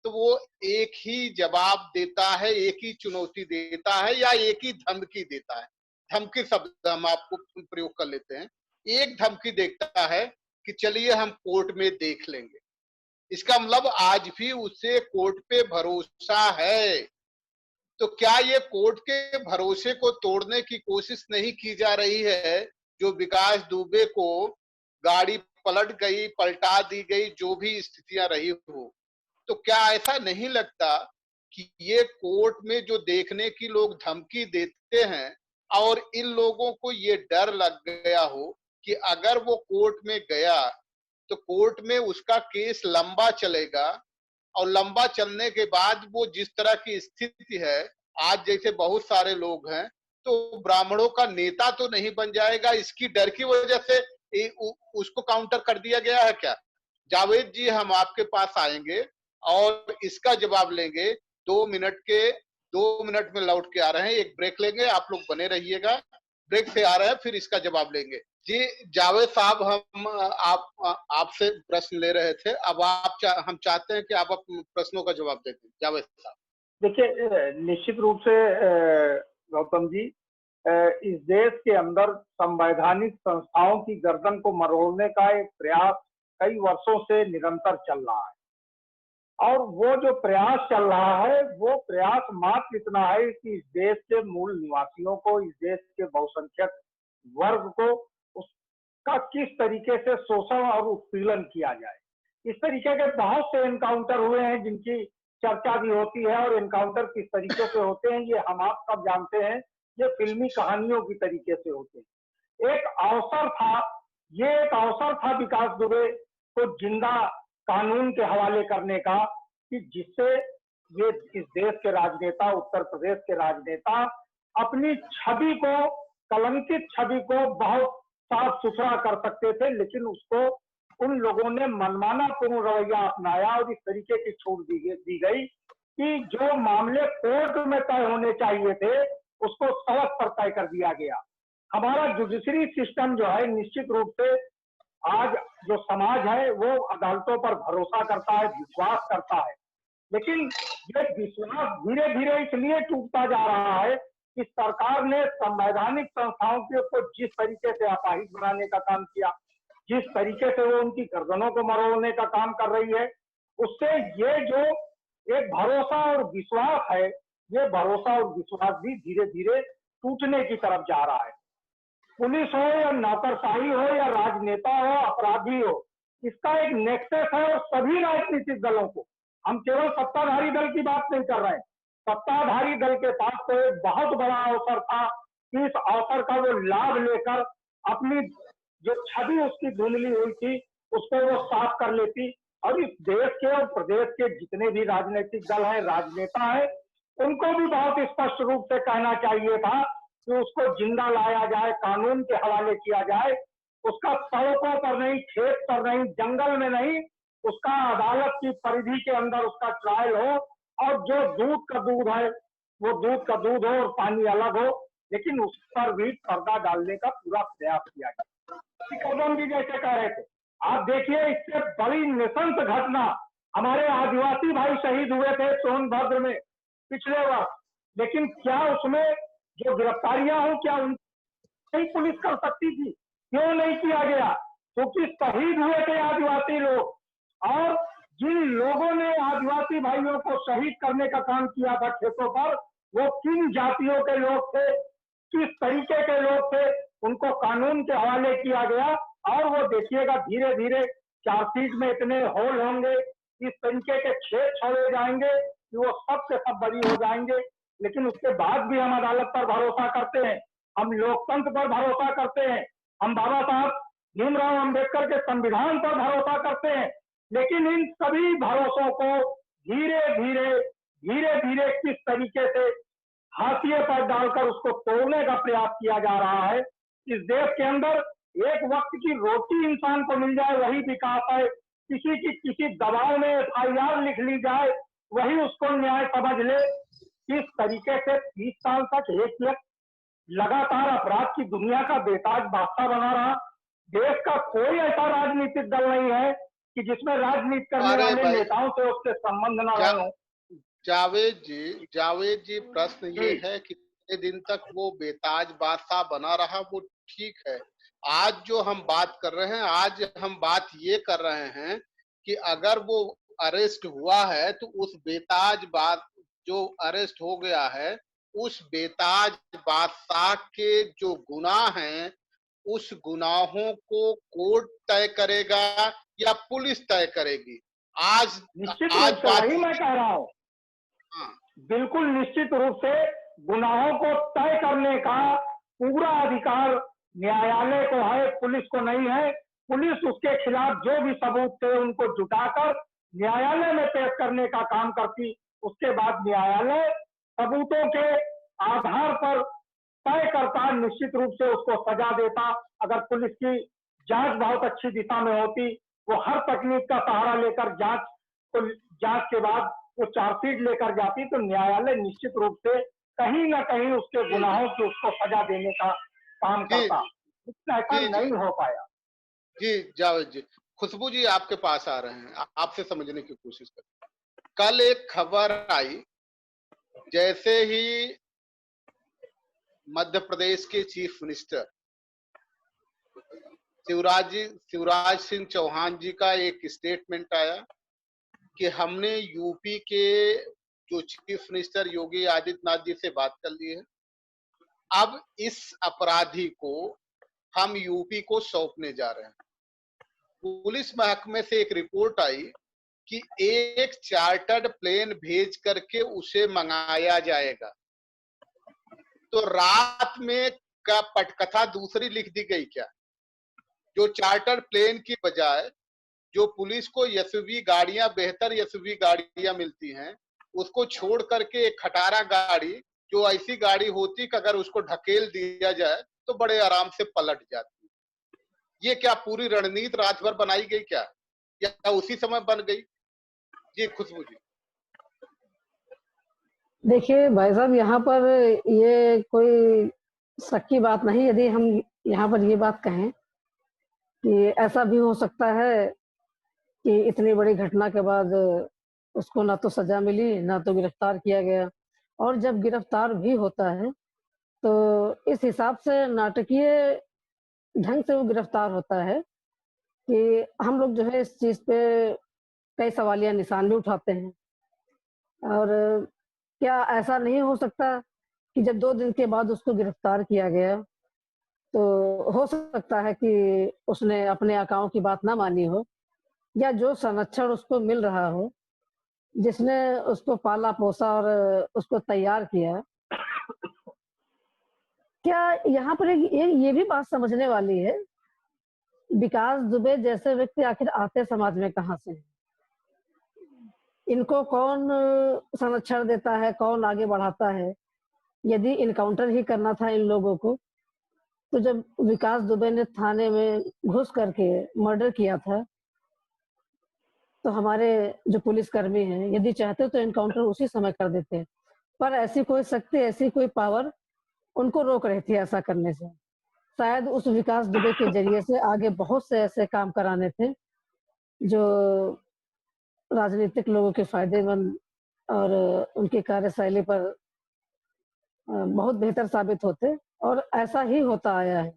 तो वो एक ही जवाब देता है, एक ही चुनौती देता है या एक ही धमकी देता है। धमकी शब्द हम आपको प्रयोग कर लेते हैं। एक धमकी देता है कि चलिए हम कोर्ट में देख लेंगे। इसका मतलब आज भी उसे कोर्ट पे भरोसा है। तो क्या ये कोर्ट के भरोसे को तोड़ने की कोशिश नहीं की जा रही है? जो विकास दुबे को गाड़ी पलट गई, पलटा दी गई, जो भी स्थितियां रही हो, तो क्या ऐसा नहीं लगता कि ये कोर्ट में जो देखने की लोग धमकी देते हैं और इन लोगों को ये डर लग गया हो कि अगर वो कोर्ट में गया तो कोर्ट में उसका केस लंबा चलेगा और लंबा चलने के बाद वो जिस तरह की स्थिति है, आज जैसे बहुत सारे लोग हैं, तो ब्राह्मणों का नेता तो नहीं बन जाएगा, इसकी डर की वजह से उसको काउंटर कर दिया गया है क्या? जावेद जी, हम आपके पास आएंगे और इसका जवाब लेंगे। 2 मिनट में लौट के आ रहे हैं, एक ब्रेक लेंगे, आप लोग बने रहिएगा। ब्रेक से आ रहे हैं, फिर इसका जवाब लेंगे। जी जावेद साहब, हम आपसे प्रश्न ले रहे थे। अब हम चाहते हैं कि आप अपने प्रश्नों का जवाब देते हैं। जावेद साहब, देखिए, निश्चित रूप से गौतम जी, इस देश के अंदर संवैधानिक संस्थाओं की गर्दन को मरोड़ने का एक प्रयास कई वर्षों से निरंतर चल रहा है। और वो जो प्रयास चल रहा है, वो प्रयास मात्र इतना है कि इस देश के मूल निवासियों को, इस देश के बहुसंख्यक वर्ग को उसका किस तरीके से शोषण और उत्पीड़न किया जाए। इस तरीके के बहुत से एनकाउंटर हुए हैं जिनकी चर्चा भी होती है, और एनकाउंटर किस तरीके से होते हैं ये हम आप सब जानते हैं। ये फिल्मी कहानियों की तरीके से होते हैं। एक अवसर था विकास दुबे को जिंदा कानून के हवाले करने का, कि जिससे ये इस देश के राजनेता, उत्तर प्रदेश के राजनेता अपनी छवि को, कलंकित छवि को बहुत साफ सुथरा कर सकते थे। लेकिन उसको उन लोगों ने मनमाना पूर्ण रवैया अपनाया और इस तरीके की छूट दी गई कि जो मामले कोर्ट में तय होने चाहिए थे उसको सड़क पर तय कर दिया गया। हमारा जुडिशरी सिस्टम जो है, निश्चित रूप से आज जो समाज है वो अदालतों पर भरोसा करता है, विश्वास करता है। लेकिन ये विश्वास धीरे धीरे इसलिए टूटता जा रहा है कि सरकार ने संवैधानिक संस्थाओं को जिस तरीके से अपाहिज बनाने का काम किया, जिस तरीके से वो उनकी गर्दनों को मरोड़ने का काम कर रही है, उससे ये जो एक भरोसा और विश्वास है, ये भरोसा और विश्वास भी धीरे धीरे टूटने की तरफ जा रहा है। पुलिस हो या नौकरशाही हो या राजनेता हो, अपराधी हो, इसका एक नेक्सस है। और सभी राजनीतिक दलों को, हम केवल सत्ताधारी दल की बात नहीं कर रहे हैं, सत्ताधारी दल के पास तो एक बहुत बड़ा अवसर था कि इस अवसर का वो लाभ लेकर अपनी जो छवि उसकी धुंधली हुई थी उसको वो साफ कर लेती, और इस देश के और प्रदेश के जितने भी राजनीतिक दल हैं, राजनेता हैं, उनको भी बहुत स्पष्ट रूप से कहना चाहिए था कि उसको जिंदा लाया जाए, कानून के हवाले किया जाए, उसका सड़कों पर नहीं, खेत पर नहीं, जंगल में नहीं, उसका अदालत की परिधि के अंदर उसका ट्रायल हो, और जो दूध का दूध है वो दूध का दूध हो और पानी अलग हो, लेकिन उस पर भी पर्दा डालने का पूरा प्रयास किया गया। कदम जी जैसे कह रहे थे, आप देखिए इससे बड़ी नृशंस घटना, हमारे आदिवासी भाई शहीद हुए थे सोनभद्र में पिछले वर्ष, लेकिन क्या उसमें जो गिरफ्तारियां हो क्या नहीं पुलिस कर सकती थी? क्यों नहीं किया गया? क्योंकि शहीद हुए थे आदिवासी लोग, और जिन लोगों ने आदिवासी भाइयों को शहीद करने का काम किया था खेतों पर, वो किन जातियों के लोग थे, किस तरीके के लोग थे, उनको कानून के हवाले किया गया। और वो देखिएगा धीरे धीरे चार्जशीट में इतने होल होंगे, इस तरीके के छेद छोड़े जाएंगे कि वो सब से सब बरी हो जाएंगे। लेकिन उसके बाद भी हम अदालत पर भरोसा करते हैं, हम लोकतंत्र पर भरोसा करते हैं, हम बाबा साहब भीमराव अंबेडकर के संविधान पर भरोसा करते हैं। लेकिन इन सभी भरोसों को धीरे धीरे किस तरीके से हाशिए पर डालकर उसको तोड़ने का प्रयास किया जा रहा है। इस देश के अंदर एक वक्त की रोटी इंसान को मिल जाए वही विकास है, किसी की किसी दबाव में FIR लिख ली जाए वही उसको न्याय समझ ले। किस तरीके से 30 साल तक एक लगातार अपराध की दुनिया का बेताज बादशाह बना रहा। देश का कोई ऐसा राजनीतिक दल नहीं है कि जिसमें राजनीति करने अरे वाले भाई नेताओं से उससे संबंध न जा, रहे हो। जावेद जी प्रश्न ये है कि कितने दिन तक वो बेताज बादशाह बना रहा, वो ठीक है। आज जो हम बात कर रहे हैं, आज हम बात ये कर रहे हैं कि अगर वो अरेस्ट हुआ है तो उस बेताज बाद जो अरेस्ट हो गया है, उस बेताज बादशाह के जो गुनाह हैं, उस गुनाहों को कोर्ट तय करेगा या पुलिस तय करेगी? आज निश्चित आज रूप से बात वही मैं कह रहा हूँ, हाँ, बिल्कुल निश्चित रूप से गुनाहों को तय करने का पूरा अधिकार न्यायालय को है, पुलिस को नहीं है। पुलिस उसके खिलाफ जो भी सबूत थे उनको जुटाकर न्यायालय में पेश करने का काम करती, उसके बाद न्यायालय सबूतों के आधार पर तय करता, निश्चित रूप से उसको सजा देता। अगर पुलिस की जांच बहुत अच्छी दिशा में होती, वो हर तकनीक का सहारा लेकर जांच के बाद वो चार्जशीट लेकर जाती, तो न्यायालय निश्चित रूप से कहीं ना कहीं उसके गुनाहों की उसको सजा देने का काम करता। इतना ऐसा नहीं हो पाया। जी जावेद जी, खुशबू जी आपके पास आ रहे हैं, आपसे समझने की कोशिश करें। कल एक खबर आई, जैसे ही मध्य प्रदेश के चीफ मिनिस्टर शिवराज सिंह चौहान जी का एक स्टेटमेंट आया कि हमने यूपी के जो चीफ मिनिस्टर योगी आदित्यनाथ जी से बात कर ली है, अब इस अपराधी को हम यूपी को सौंपने जा रहे हैं। पुलिस महकमे से एक रिपोर्ट आई कि एक चार्टर्ड प्लेन भेज करके उसे मंगाया जाएगा। तो रात में का पटकथा दूसरी लिख दी गई क्या? जो चार्टर्ड प्लेन की बजाय जो पुलिस को एसयूवी गाड़ियां, बेहतर एसयूवी गाड़ियां मिलती हैं, उसको छोड़ करके एक खटारा गाड़ी, जो ऐसी गाड़ी होती कि अगर उसको ढकेल दिया जाए तो बड़े आराम से पलट जाती। ये क्या पूरी रणनीति रात भर बनाई गई क्या, या उसी समय बन गई? जी खुशबू जी। देखिए भाई साहब, यहाँ पर ये कोई शक की बात नहीं। यदि हम यहाँ पर ये बात कहें कि ऐसा भी हो सकता है कि इतनी बड़ी घटना के बाद उसको ना तो सजा मिली, ना तो गिरफ्तार किया गया, और जब गिरफ्तार भी होता है तो इस हिसाब से नाटकीय ढंग से वो गिरफ्तार होता है कि हम लोग जो है इस चीज पे कई सवालिया निशान भी उठाते हैं। और क्या ऐसा नहीं हो सकता कि जब 2 दिन के बाद उसको गिरफ्तार किया गया तो हो सकता है कि उसने अपने आकाओं की बात ना मानी हो, या जो संरक्षण उसको मिल रहा हो, जिसने उसको पाला पोसा और उसको तैयार किया। क्या यहाँ पर ये भी बात समझने वाली है, विकास दुबे जैसे व्यक्ति आखिर आते समाज में कहाँ से हैं? इनको कौन संरक्षण देता है, कौन आगे बढ़ाता है। यदि इनकाउंटर ही करना था इन लोगों को, तो जब विकास दुबे ने थाने में घुस करके मर्डर किया था, तो हमारे जो पुलिसकर्मी हैं, यदि चाहते तो एनकाउंटर उसी समय कर देते। पर ऐसी कोई शक्ति, ऐसी कोई पावर उनको रोक रही थी ऐसा करने से। शायद उस विकास दुबे के ज़रिए से आगे बहुत से ऐसे काम कराने थे, जो राजनीतिक लोगों के फ़ायदेमंद और उनकी कार्यशैली पर बहुत बेहतर साबित होते, और ऐसा ही होता आया है।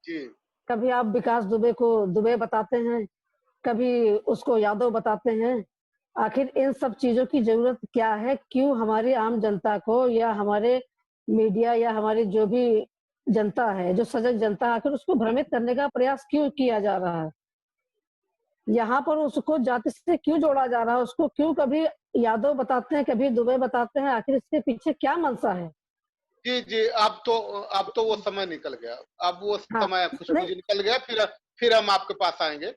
जी। कभी आप विकास दुबे को दुबे बताते हैं, कभी उसको यादव बताते हैं। आखिर इन सब चीज़ों की ज़रूरत क्या है? क्यों हमारी आम जनता को, या हमारे मीडिया, या हमारी जो भी जनता है, जो सजग जनता है, आखिर उसको भ्रमित करने का प्रयास क्यों किया जा रहा है? यहाँ पर उसको जाति से क्यों जोड़ा जा रहा है? उसको क्यों कभी यादव बताते हैं, कभी दुबे बताते हैं? आखिर इसके पीछे क्या मंशा है? जी, जी, अब तो वो समय निकल गया। अब वो हाँ, समय खुशबू नहीं, जी निकल गया, फिर हम आपके पास आएँगे,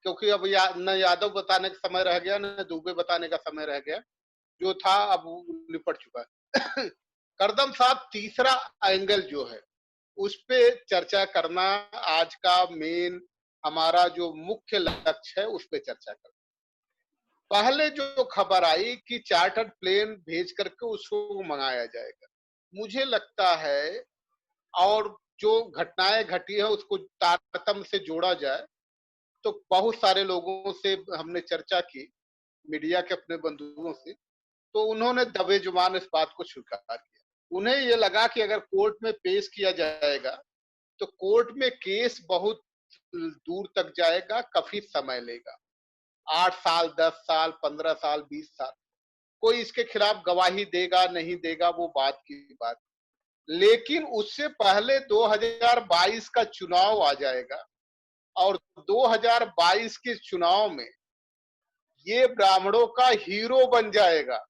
क्योंकि अब न यादव बताने का समय रह गया, न दुबे बताने का समय रह गया। जो था अब वो निपट चुका है। करदम साहब, तीसरा एंगल जो है, उस पे चर्चा करना आज का मेन हमारा जो मुख्य लक्ष्य है, उस पे चर्चा करना। पहले जो खबर आई कि चार्टर्ड प्लेन भेज करके उसको मंगाया जाएगा, मुझे लगता है, और जो घटनाएं घटी है उसको तारतम्य से जोड़ा जाए, तो बहुत सारे लोगों से हमने चर्चा की, मीडिया के अपने बंधुओं से, तो उन्होंने दबे जुबान इस बात को स्वीकार किया। उन्हें ये लगा कि अगर कोर्ट में पेश किया जाएगा, तो कोर्ट में केस बहुत दूर तक जाएगा, काफी समय लेगा, 8 साल, 10 साल, 15 साल, 20 साल। कोई इसके खिलाफ गवाही देगा नहीं देगा, वो बात की बात। लेकिन उससे पहले 2022 का चुनाव आ जाएगा, और 2022 के चुनाव में ये ब्राह्मणों का हीरो बन जाएगा।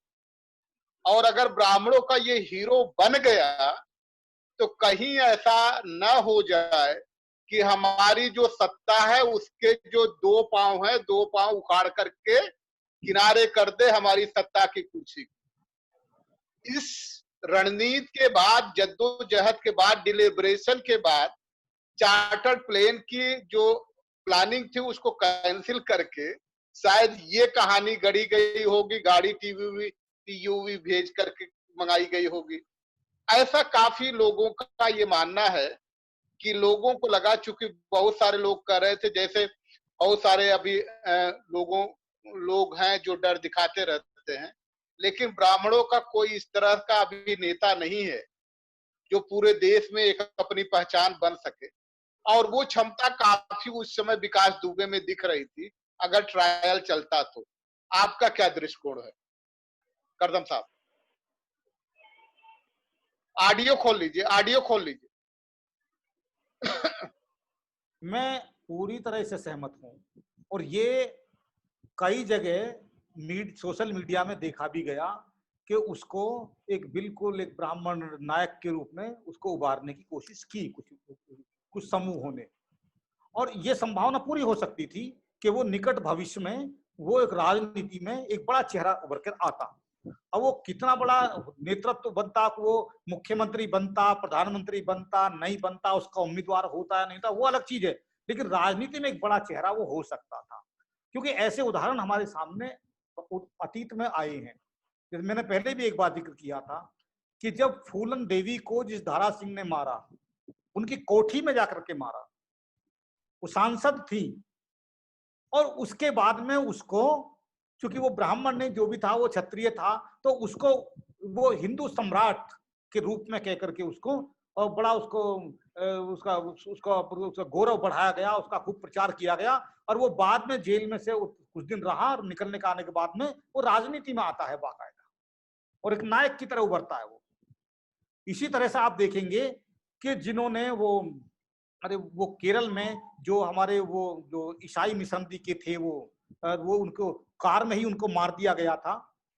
और अगर ब्राह्मणों का ये हीरो बन गया, तो कहीं ऐसा न हो जाए कि हमारी जो सत्ता है उसके जो 2 पांव है, 2 पांव उखाड़ करके किनारे कर दे हमारी सत्ता की कुर्सी। इस रणनीति के बाद, जद्दोजहद के बाद, डिलिब्रेशन के बाद, चार्टर्ड प्लेन की जो प्लानिंग थी उसको कैंसिल करके शायद ये कहानी गढ़ी गई होगी, गाड़ी टीयूवी भेज करके मंगाई गई होगी। ऐसा काफी लोगों का ये मानना है कि लोगों को लगा, चूंकि बहुत सारे लोग कह रहे थे, जैसे बहुत सारे अभी लोग हैं जो डर दिखाते रहते हैं, लेकिन ब्राह्मणों का कोई इस तरह का अभी नेता नहीं है जो पूरे देश में एक अपनी पहचान बन सके। और वो क्षमता काफी उस समय विकास दुबे में दिख रही थी, अगर ट्रायल चलता तो। आपका क्या दृष्टिकोण है करदम साहब? ऑडियो खोल लीजिए, ऑडियो खोल लीजिए। मैं पूरी तरह से सहमत हूं, और ये कई जगह सोशल मीडिया में देखा भी गया कि उसको बिल्कुल एक ब्राह्मण नायक के रूप में उसको उभारने की कोशिश की कुछ समूहों ने। और ये संभावना पूरी हो सकती थी कि वो निकट भविष्य में वो एक राजनीति में एक बड़ा चेहरा उभर कर आता। अब वो कितना बड़ा नेतृत्व बनता, वो मुख्यमंत्री बनता, प्रधानमंत्री बनता, नहीं बनता, उसका उम्मीदवार होता है नहीं था, वो अलग चीज है, लेकिन राजनीति में एक बड़ा चेहरा वो हो सकता था। क्योंकि ऐसे उदाहरण हमारे सामने अतीत में आए हैं। जैसे मैंने पहले भी एक बार जिक्र किया था कि जब फूलन देवी को जिस दारा सिंह ने मारा, उनकी कोठी में जाकर के मारा, वो सांसद थी, और उसके बाद में उसको, क्योंकि वो ब्राह्मण ने जो भी था वो क्षत्रिय था, तो उसको वो हिंदू सम्राट के रूप में कह करके उसको, और बड़ा उसको उसका गौरव बढ़ाया गया, उसका खूब प्रचार किया गया, और वो बाद में जेल में से कुछ दिन रहा, और निकलने का आने के बाद में वो राजनीति में आता है बाकायदा, और एक नायक की तरह उभरता है वो। इसी तरह से आप देखेंगे कि जिन्होंने वो केरल में जो हमारे वो जो ईसाई मिशनरी के थे, वो उनको कार में ही उनको मार दिया गया था,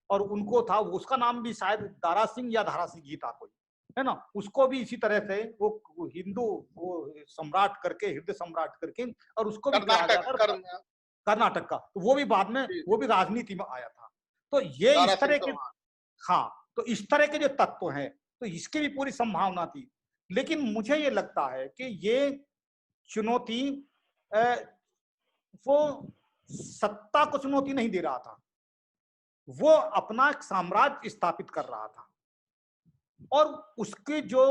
और उनको था, उसका नाम भी शायद दारा सिंह या धारा सिंह ही था कोई, है ना। उसको भी इसी तरह से वो हिंदू वो सम्राट करके, हृदय सम्राट करके, और उसको भी कहा गया था। कर्नाटक का, तो वो भी बाद में वो भी राजनीति में आया था। तो ये इस तरह के, हाँ, तो इस तरह के जो तत्व हैं, तो इसकी भी पूरी संभावना थी। लेकिन मुझे ये लगता है कि ये चुनौती वो सत्ता को चुनौती नहीं दे रहा था, वो अपना एक साम्राज्य स्थापित कर रहा था। और उसके जो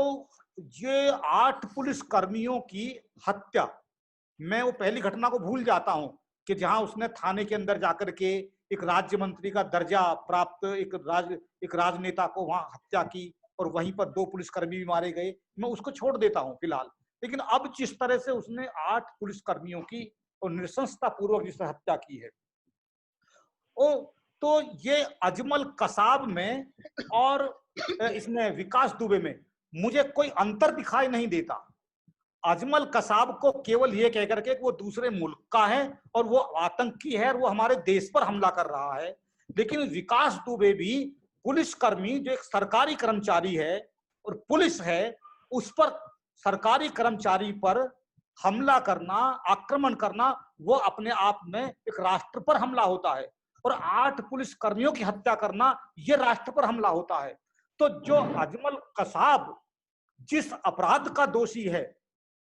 ये 8 पुलिस कर्मियों की हत्या, मैं वो पहली घटना को भूल जाता हूं कि जहां उसने थाने के अंदर जाकर के एक राज्य मंत्री का दर्जा प्राप्त एक राजनेता को वहां हत्या की और वहीं पर 2 पुलिसकर्मी भी मारे गए, मैं उसको छोड़ देता हूं फिलहाल। लेकिन अब जिस तरह से उसने 8 पुलिसकर्मियों की और नृशंसता पूर्वक जिस हत्या की है, ओ तो ये अजमल कसाब में और इसमें विकास दुबे में मुझे कोई अंतर दिखाई नहीं देता। अजमल कसाब को केवल ये कहकर के वो दूसरे मुल्क का है और वो आतंकी है और वो हमारे देश पर हमला कर रहा है। लेकिन विकास दुबे भी पुलिसकर्मी, जो एक सरकारी कर्मचारी है और पुलिस है, उस पर सरकारी कर्मचारी पर हमला करना, आक्रमण करना, वो अपने आप में एक राष्ट्र पर हमला होता है। और 8 पुलिस कर्मियों की हत्या करना, ये राष्ट्र पर हमला होता है। तो जो अजमल कसाब जिस अपराध का दोषी है,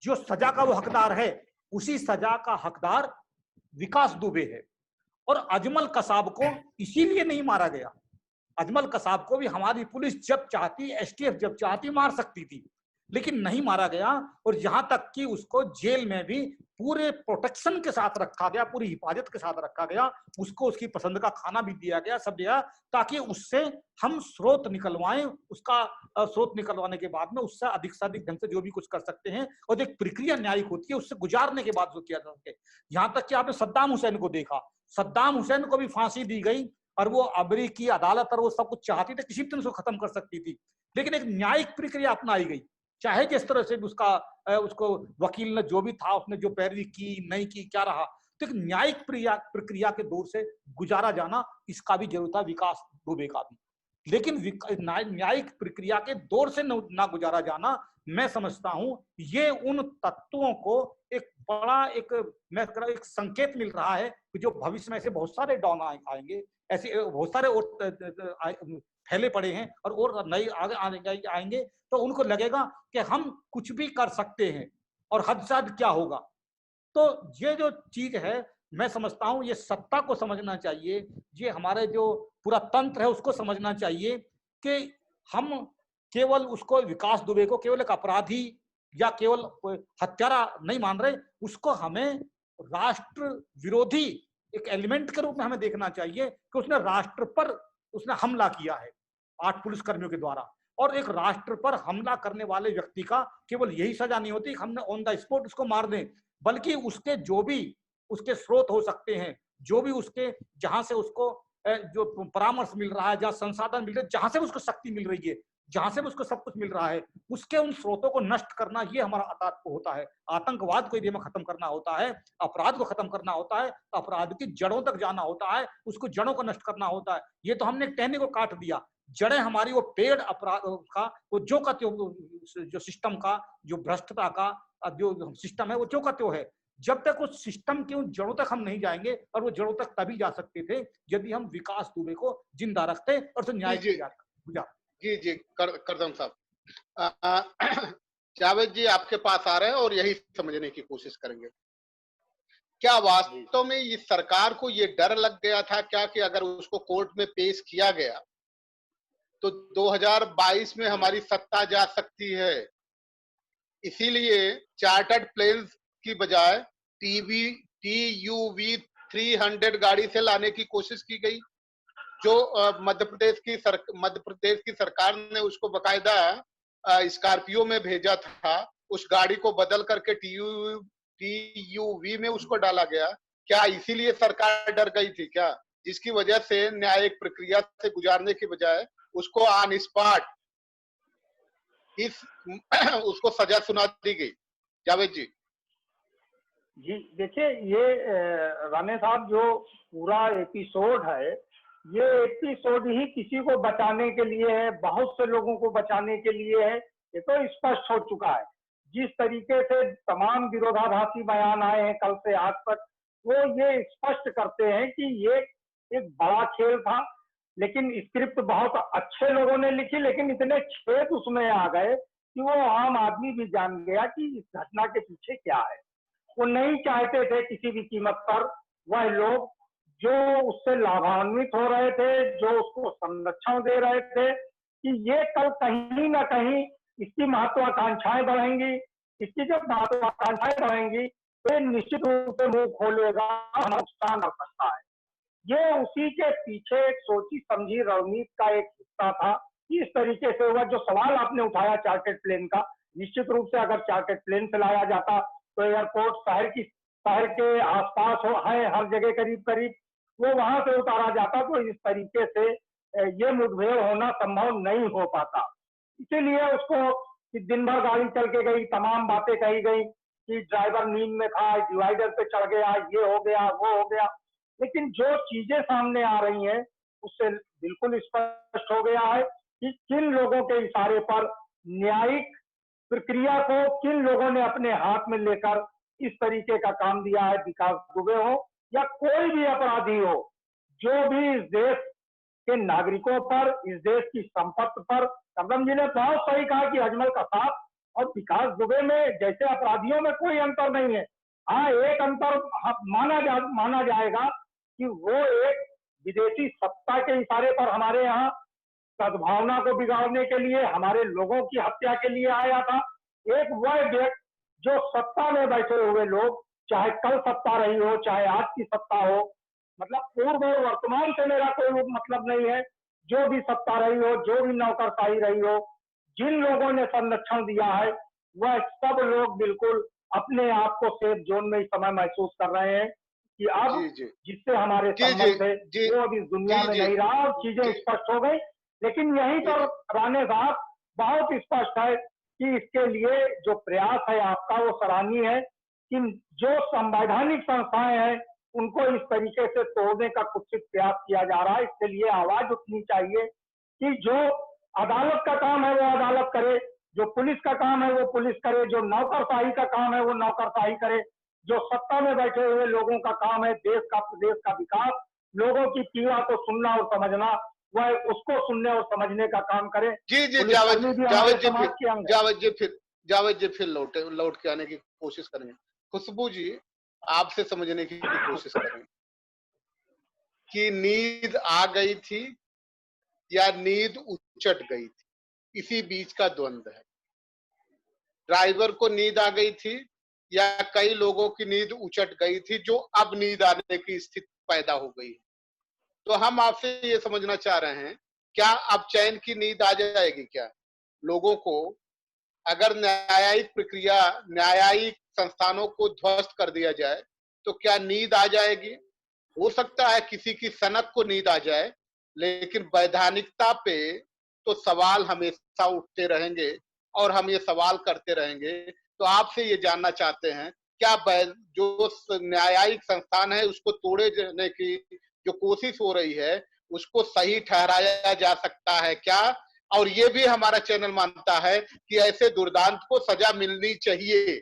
जो सजा का वो हकदार है, उसी सजा का हकदार विकास दुबे है। और अजमल कसाब को इसीलिए नहीं मारा गया। अजमल कसाब को भी हमारी पुलिस जब चाहती, एसटीएफ जब चाहती मार सकती थी, लेकिन नहीं मारा गया। और यहां तक कि उसको जेल में भी पूरे प्रोटेक्शन के साथ रखा गया, पूरी हिफाजत के साथ रखा गया, उसको उसकी पसंद का खाना भी दिया गया, सब दिया, ताकि उससे हम स्रोत निकलवाएं। उसका स्रोत निकलवाने के बाद में उससे अधिक से अधिक ढंग से जो भी कुछ कर सकते हैं और जो एक प्रक्रिया न्यायिक होती है उससे गुजारने के बाद जो किया जा सके। यहां तक कि आपने सद्दाम हुसैन को देखा, सद्दाम हुसैन को भी फांसी दी गई और वो अमेरिकी अदालत और वो सब कुछ चाहती थी, किसी तरह से खत्म कर सकती थी, लेकिन एक न्यायिक प्रक्रिया अपनाई गई। चाहे जिस तरह से भी उसको वकील ने जो भी था, उसने जो पैरवी की नहीं की, क्या रहा, तो एक न्यायिक प्रक्रिया के दौर से गुजारा जाना, इसका भी जरूरत था, विकास दुबे का भी। लेकिन न्यायिक प्रक्रिया के दौर से ना गुजारा जाना, मैं समझता हूं ये उन तत्वों को एक बड़ा एक संकेत मिल रहा है कि जो भविष्य में ऐसे बहुत सारे डॉन आएंगे, ऐसे बहुत सारे और फैले पड़े हैं और नए आगे आएंगे, तो उनको लगेगा कि हम कुछ भी कर सकते हैं और हद से हद क्या होगा। तो ये जो चीज है, मैं समझता हूं ये सत्ता को समझना चाहिए, ये हमारे जो पूरा तंत्र है उसको समझना चाहिए कि हम केवल उसको, विकास दुबे को केवल एक अपराधी या केवल हत्यारा नहीं मान रहे, उसको हमें राष्ट्र विरोधी एक एलिमेंट के रूप में हमें देखना चाहिए कि उसने राष्ट्र पर उसने हमला किया है 8 पुलिसकर्मियों के द्वारा। और एक राष्ट्र पर हमला करने वाले व्यक्ति का केवल यही सजा नहीं होती कि हमने ऑन द स्पॉट उसको मार दें, बल्कि उसके जो भी उसके स्रोत हो सकते हैं, जो भी उसके जहां से उसको जो परामर्श मिल रहा है, जहां संसाधन मिल रहे हैं, जहां से उसको शक्ति मिल रही है, जहां से उसको सब कुछ मिल रहा है, उसके उन स्रोतों को नष्ट करना, ये हमारा आतंक होता है। आतंकवाद को में खत्म करना होता है, अपराध को खत्म करना होता है, अपराध की जड़ों तक जाना होता है, उसको जड़ों को नष्ट करना होता है। ये तो हमने टहनी को काट दिया, जड़ें हमारी वो पेड़ अपराध का, वो जो का त्यों, जो सिस्टम का, जो भ्रष्टता का जो सिस्टम है, वो जो का त्यों है। जब तक उस सिस्टम की उन जड़ों तक हम नहीं जाएंगे, और वो जड़ों तक तभी जा सकते थे यदि हम विकास दुबे को जिंदा रखते और तो न्याय जी जी करदम साहब, जावेद जी आपके पास आ रहे हैं और यही समझने की कोशिश करेंगे। क्या वास्तव में इस सरकार को ये डर लग गया था क्या कि अगर उसको कोर्ट में पेश किया गया तो 2022 में हमारी सत्ता जा सकती है, इसीलिए चार्टर्ड प्लेन्स की बजाय TUV 300 गाड़ी से लाने की कोशिश की गई, जो मध्य प्रदेश की सरकार ने उसको बकायदा स्कॉर्पियो में भेजा था, उस गाड़ी को बदल करके TUV में उसको डाला गया। क्या इसीलिए सरकार डर गई थी क्या, जिसकी वजह से न्यायिक प्रक्रिया से गुजारने की बजाय उसको ऑन स्पॉट उसको सजा सुना दी गई? जावेद जी। जी देखिए, ये राणे साहब जो पूरा एपिसोड है, ये एपिसोड ही किसी को बचाने के लिए है, बहुत से लोगों को बचाने के लिए है, ये तो स्पष्ट हो चुका है। जिस तरीके से तमाम विरोधाभासी बयान आए हैं कल से आज तक, वो ये स्पष्ट करते हैं कि ये एक बड़ा खेल था, लेकिन स्क्रिप्ट बहुत अच्छे लोगों ने लिखी, लेकिन इतने छेद उसमें आ गए कि वो आम आदमी भी जान गया कि इस घटना के पीछे क्या है। वो नहीं चाहते थे किसी भी कीमत पर वह लोग जो उससे लाभान्वित हो रहे थे, जो उसको संरक्षण दे रहे थे, कि ये कल कहीं ना कहीं इसकी महत्वाकांक्षाएं बढ़ेंगी। इसकी जब महत्वाकांक्षाएं बढ़ेंगी तो ये निश्चित रूप से मुंह खोलेगा, नुकसान कर सकता है। ये उसी के पीछे एक सोची समझी रणनीति का एक हिस्सा था। इस तरीके से हुआ। जो सवाल आपने उठाया चार्टर्ड प्लेन का, निश्चित रूप से अगर चार्टर्ड प्लेन से लाया जाता तो एयरपोर्ट शहर के आसपास है, हर जगह करीब करीब, वो वहां से उतारा जाता तो इस तरीके से ये मुठभेड़ होना संभव नहीं हो पाता। इसीलिए उसको दिन भर गाड़ी चल के गई, तमाम बातें कही गई कि ड्राइवर नींद में था, डिवाइडर पे चढ़ गया, ये हो गया, वो हो गया। लेकिन जो चीजें सामने आ रही हैं उससे बिल्कुल स्पष्ट हो गया है कि किन लोगों के इशारे पर न्यायिक प्रक्रिया को किन लोगों ने अपने हाथ में लेकर इस तरीके का काम दिया है। विकास दुबे हो या कोई भी अपराधी हो, जो भी इस देश के नागरिकों पर, इस देश की संपत्ति पर, कदम जी ने बहुत सही कहा कि अजमल कसाब और विकास दुबे में जैसे अपराधियों में कोई अंतर नहीं है। हाँ, एक अंतर माना जाएगा कि वो एक विदेशी सत्ता के इशारे पर हमारे यहाँ सद्भावना को बिगाड़ने के लिए, हमारे लोगों की हत्या के लिए आया था। एक वह व्यक्ति जो सत्ता में बैठे हुए लोग, चाहे कल सत्ता रही हो, चाहे आज की सत्ता हो, मतलब पूर्व और वर्तमान से मेरा कोई मतलब नहीं है, जो भी सत्ता रही हो, जो भी नौकरशाही रही हो, जिन लोगों ने संरक्षण दिया है वह सब लोग बिल्कुल अपने आप को सेफ जोन में इस समय महसूस कर रहे हैं कि अब जी जी जिससे हमारे जी जी संबंध थे जी वो अब इस दुनिया जी में जी नहीं रहा और चीजें जी स्पष्ट हो गई। लेकिन यहीं पर जी राणे साहब बहुत स्पष्ट है कि इसके लिए जो प्रयास है आपका वो सराहनीय है कि जो संवैधानिक संस्थाएं हैं उनको इस तरीके से तोड़ने का कुत्सित प्रयास किया जा रहा है। इसके लिए आवाज उठनी चाहिए कि जो अदालत का काम है वो अदालत करे, जो पुलिस का काम है वो पुलिस करे, जो नौकरशाही का काम है वो नौकरशाही करे, जो सत्ता में बैठे हुए लोगों का काम है देश का, प्रदेश का विकास, लोगों की पीड़ा को सुनना और समझना, वह उसको सुनने और समझने का काम करे। जी जी पुलिसकर्मी भी हमारे समाज के अंग है। जावेद जी फिर लौट के आने की कोशिश करेंगे। खुशबू जी, आपसे समझने की कोशिश करेंगे कि नींद आ गई थी या नींद उचट गई थी, इसी बीच का द्वंद्व है। ड्राइवर को नींद आ गई थी या कई लोगों की नींद उचट गई थी, जो अब नींद आने की स्थिति पैदा हो गई है। तो हम आपसे ये समझना चाह रहे हैं, क्या अब चैन की नींद आ जाएगी? क्या लोगों को, अगर न्यायिक प्रक्रिया, न्यायिक संस्थानों को ध्वस्त कर दिया जाए तो क्या नींद आ जाएगी? हो सकता है किसी की सनक को नींद आ जाए, लेकिन वैधानिकता पे तो सवाल हमेशा उठते रहेंगे और हम ये सवाल करते रहेंगे। तो आपसे ये जानना चाहते हैं, क्या जो न्यायिक संस्थान है उसको तोड़े जाने की जो कोशिश हो रही है उसको सही ठहराया जा सकता है क्या? और ये भी हमारा चैनल मानता है कि ऐसे दुर्दांत को सजा मिलनी चाहिए,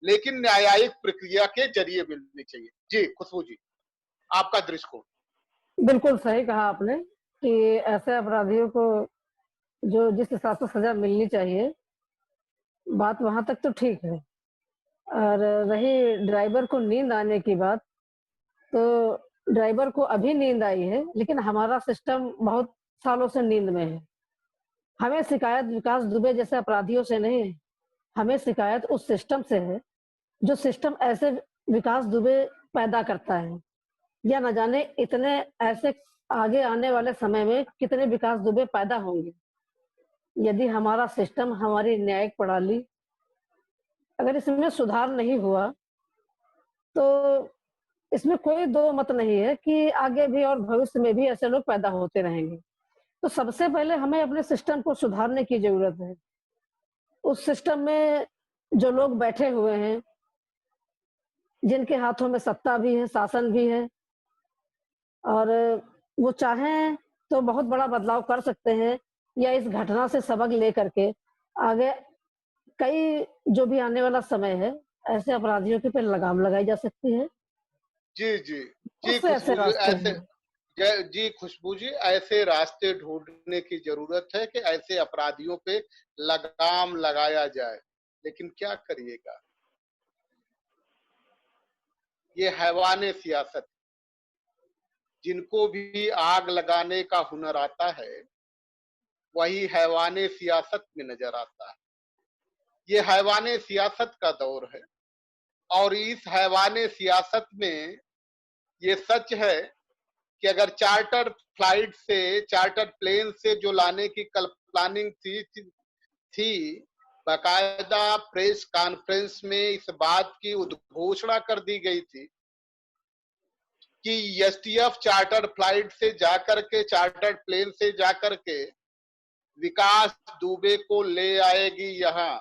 लेकिन न्यायिक प्रक्रिया के जरिए मिलनी चाहिए। जी खुशबू जी, आपका दृष्टिकोण। बिल्कुल सही कहा आपने कि ऐसे अपराधियों को जो जिस हिसाब से सजा मिलनी चाहिए, बात वहां तक तो ठीक है। और रही ड्राइवर को नींद आने की बात, तो ड्राइवर को अभी नींद आई है, लेकिन हमारा सिस्टम बहुत सालों से नींद में है। हमें शिकायत विकास दुबे जैसे अपराधियों से नहीं है, हमें शिकायत उस सिस्टम से है जो सिस्टम ऐसे विकास दुबे पैदा करता है, या न जाने इतने ऐसे आगे आने वाले समय में कितने विकास दुबे पैदा होंगे। यदि हमारा सिस्टम, हमारी न्यायिक प्रणाली अगर इसमें सुधार नहीं हुआ तो इसमें कोई दो मत नहीं है कि आगे भी और भविष्य में भी ऐसे लोग पैदा होते रहेंगे। तो सबसे पहले हमें अपने सिस्टम को सुधारने की जरूरत है। उस सिस्टम में जो लोग बैठे हुए हैं, जिनके हाथों में सत्ता भी है, शासन भी है, और वो चाहें तो बहुत बड़ा बदलाव कर सकते हैं, या इस घटना से सबक लेकर के आगे कई जो भी आने वाला समय है ऐसे अपराधियों के पे लगाम लगाई जा सकती है। जी जी जी कौन से ऐसे खुशबू जी, रास्ते ऐसे हैं? जी खुशबू जी, ऐसे रास्ते ढूंढने की जरूरत है कि ऐसे अपराधियों पे लगाम लगाया जाए, लेकिन क्या करिएगा, ये हैवाने सियासत। जिनको भी आग लगाने का हुनर आता है वही हैवाने सियासत में नजर आता है। ये हैवाने सियासत का दौर है, और इस हैवाने सियासत में ये सच है कि अगर चार्टर फ्लाइट से, चार्टर प्लेन से जो लाने की कल प्लानिंग थी, बाकायदा प्रेस कॉन्फ्रेंस में इस बात की उद्घोषणा कर दी गई थी कि एसटीएफ चार्टर फ्लाइट से जाकर के, चार्टर प्लेन से जाकर के विकास दुबे को ले आएगी यहां।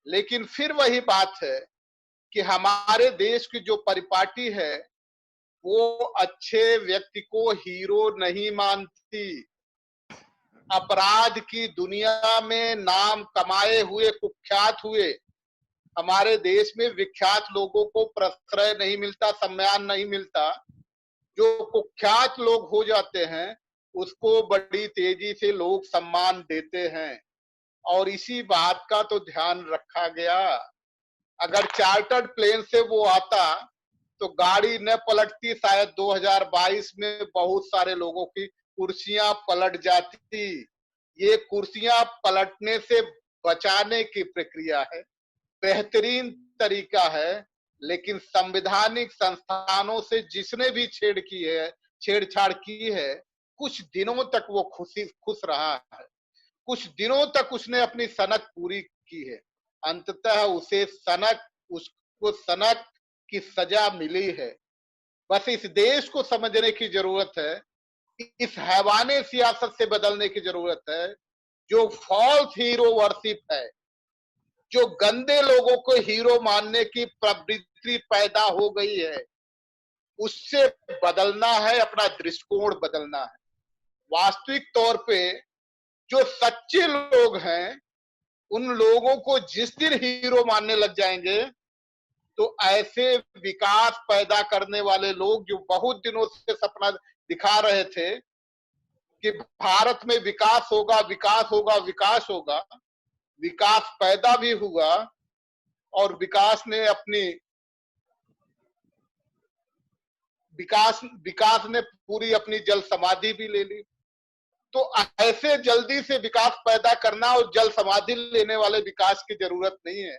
लेकिन फिर वही बात है कि हमारे देश की जो परिपाटी है वो अच्छे व्यक्ति को हीरो नहीं मानती। अपराध की दुनिया में नाम कमाए हुए, कुख्यात हुए हमारे देश में विख्यात लोगों को प्रश्रय नहीं मिलता, सम्मान नहीं मिलता। जो कुख्यात लोग हो जाते हैं उसको बड़ी तेजी से लोग सम्मान देते हैं, और इसी बात का तो ध्यान रखा गया। अगर चार्टर्ड प्लेन से वो आता तो गाड़ी न पलटती, शायद 2022 में बहुत सारे लोगों की कुर्सियां पलट जाती। ये कुर्सियां पलटने से बचाने की प्रक्रिया है, बेहतरीन तरीका है, लेकिन संवैधानिक संस्थानों से जिसने भी छेड़छाड़ की है, कुछ दिनों तक वो खुश रहा है, कुछ दिनों तक उसने अपनी सनक पूरी की है। अंततः उसको सनक की सजा मिली है। बस इस देश को समझने की जरूरत है, इस हैवाने सियासत से बदलने की जरूरत है। जो फॉल्स हीरो वर्शिप है, जो गंदे लोगों को हीरो मानने की प्रवृत्ति पैदा हो गई है, उससे बदलना है, अपना दृष्टिकोण बदलना है। वास्तविक तौर पे जो सच्चे लोग हैं उन लोगों को जिस दिन हीरो मानने लग जाएंगे तो ऐसे विकास पैदा करने वाले लोग जो बहुत दिनों से सपना दिखा रहे थे कि भारत में विकास होगा, विकास होगा, विकास होगा, विकास पैदा भी हुआ, और विकास ने पूरी अपनी जल समाधि भी ले ली। तो ऐसे जल्दी से विकास पैदा करना और जल समाधि लेने वाले विकास की जरूरत नहीं है।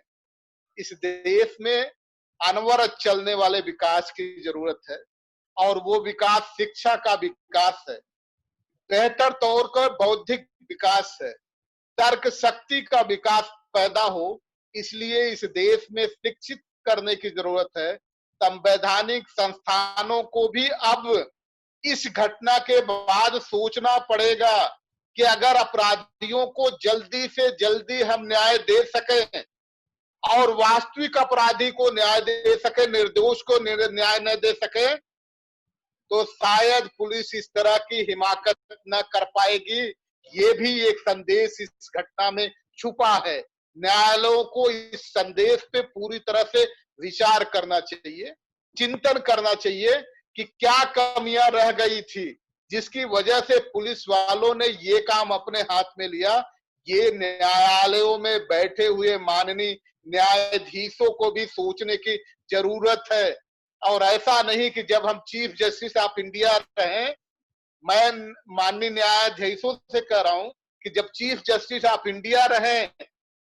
इस देश में अनवरत चलने वाले विकास की जरूरत है, और वो विकास शिक्षा का विकास है, बेहतर तौर पर बौद्धिक विकास है, तर्क शक्ति का विकास पैदा हो। इसलिए इस देश में शिक्षित करने की जरूरत है। संवैधानिक संस्थानों को भी अब इस घटना के बाद सोचना पड़ेगा कि अगर अपराधियों को जल्दी से जल्दी हम न्याय दे सकें और वास्तविक अपराधी को न्याय दे सके, निर्दोष को न्याय न दे सके, तो शायद पुलिस इस तरह की हिमाकत न कर पाएगी। ये भी एक संदेश इस घटना में छुपा है। न्यायालयों को इस संदेश पे पूरी तरह से विचार करना चाहिए, चिंतन करना चाहिए कि क्या कमियां रह गई थी जिसकी वजह से पुलिस वालों ने ये काम अपने हाथ में लिया। ये न्यायालयों में बैठे हुए माननीय न्यायाधीशों को भी सोचने की जरूरत है, और ऐसा नहीं कि जब हम चीफ जस्टिस ऑफ इंडिया रहे, मैं माननीय न्यायाधीशों से कह रहा हूं कि जब चीफ जस्टिस ऑफ इंडिया रहे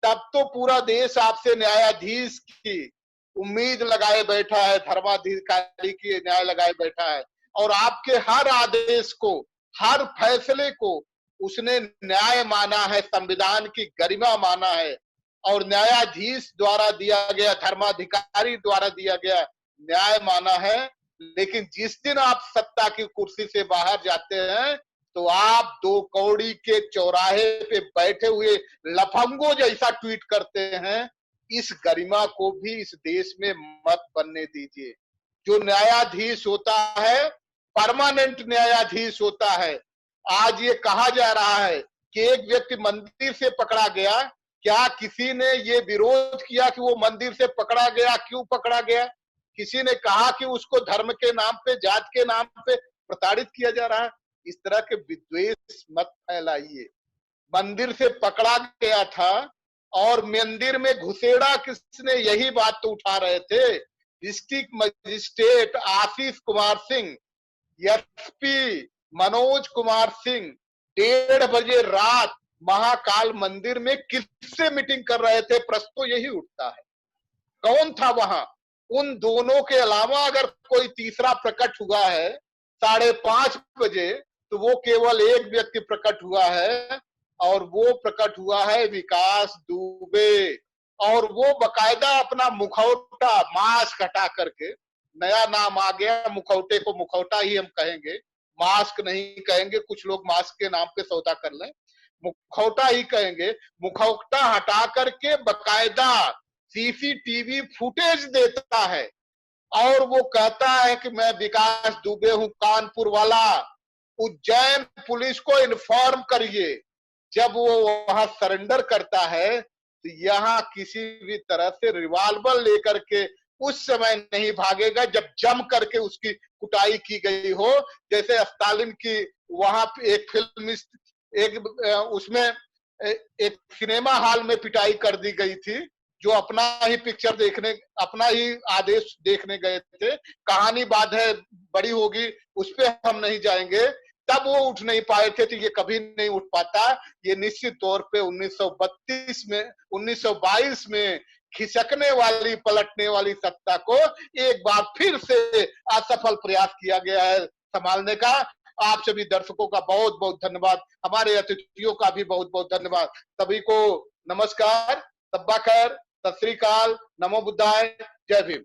तब तो पूरा देश आपसे न्यायाधीश की उम्मीद लगाए बैठा है, धर्माधिकारी की न्याय लगाए बैठा है, और आपके हर आदेश को, हर फैसले को उसने न्याय माना है, संविधान की गरिमा माना है, और न्यायाधीश द्वारा दिया गया, धर्माधिकारी द्वारा दिया गया न्याय माना है। लेकिन जिस दिन आप सत्ता की कुर्सी से बाहर जाते हैं तो आप दो कौड़ी के चौराहे पे बैठे हुए लफंगों जैसा ट्वीट करते हैं। इस गरिमा को भी इस देश में मत बनने दीजिए। जो न्यायाधीश होता है परमानेंट न्यायाधीश होता है। आज ये कहा जा रहा है कि एक व्यक्ति मंदिर से पकड़ा गया, क्या किसी ने ये विरोध किया कि वो मंदिर से पकड़ा गया? क्यों पकड़ा गया? किसी ने कहा कि उसको धर्म के नाम पे, जात के नाम पे प्रताड़ित किया जा रहा है? इस तरह के विद्वेष मत फैलाइए। मंदिर से पकड़ा गया था और मंदिर में घुसेड़ा किसने, यही बात तो उठा रहे थे। District magistrate Ashish Kumar Singh, SP Manoj Kumar Singh 1:30 बजे रात महाकाल मंदिर में किससे मीटिंग कर रहे थे? प्रश्न तो यही उठता है, कौन था वहां? उन दोनों के अलावा अगर कोई तीसरा प्रकट हुआ है 5:30 बजे, तो वो केवल एक व्यक्ति प्रकट हुआ है, और वो प्रकट हुआ है विकास दुबे। और वो बकायदा अपना मुखौटा, मास्क हटा करके, नया नाम आ गया, मुखौटे को मुखौटा ही हम कहेंगे, मास्क नहीं कहेंगे। कुछ लोग मास्क के नाम पे सौदा कर लें, मुखौटा ही कहेंगे। मुखौटा हटा करके बकायदा सीसीटीवी फुटेज देता है और वो कहता है कि मैं विकास दुबे हूं, कानपुर वाला, उज्जैन पुलिस को इन्फॉर्म करिए। जब वो वहां सरेंडर करता है तो यहाँ किसी भी तरह से रिवॉल्वर लेकर के उस समय नहीं भागेगा जब जम करके उसकी कुटाई की गई हो। जैसे स्टालिन की वहां एक फिल्म, एक उसमें एक सिनेमा हॉल में पिटाई कर दी गई थी, जो अपना ही पिक्चर देखने, अपना ही आदेश देखने गए थे। कहानी बाद है, बड़ी होगी, उस पर हम नहीं जाएंगे। तब वो उठ नहीं पाए थे, तो ये कभी नहीं उठ पाता। ये निश्चित तौर पे 1922 में खिसकने वाली, पलटने वाली सत्ता को एक बार फिर से असफल प्रयास किया गया है संभालने का। आप सभी दर्शकों का बहुत बहुत धन्यवाद, हमारे अतिथियों का भी बहुत बहुत धन्यवाद। सभी को नमस्कार, तब्बा खैर, सत श्री अकाल, नमो बुद्धाय, जय भीम।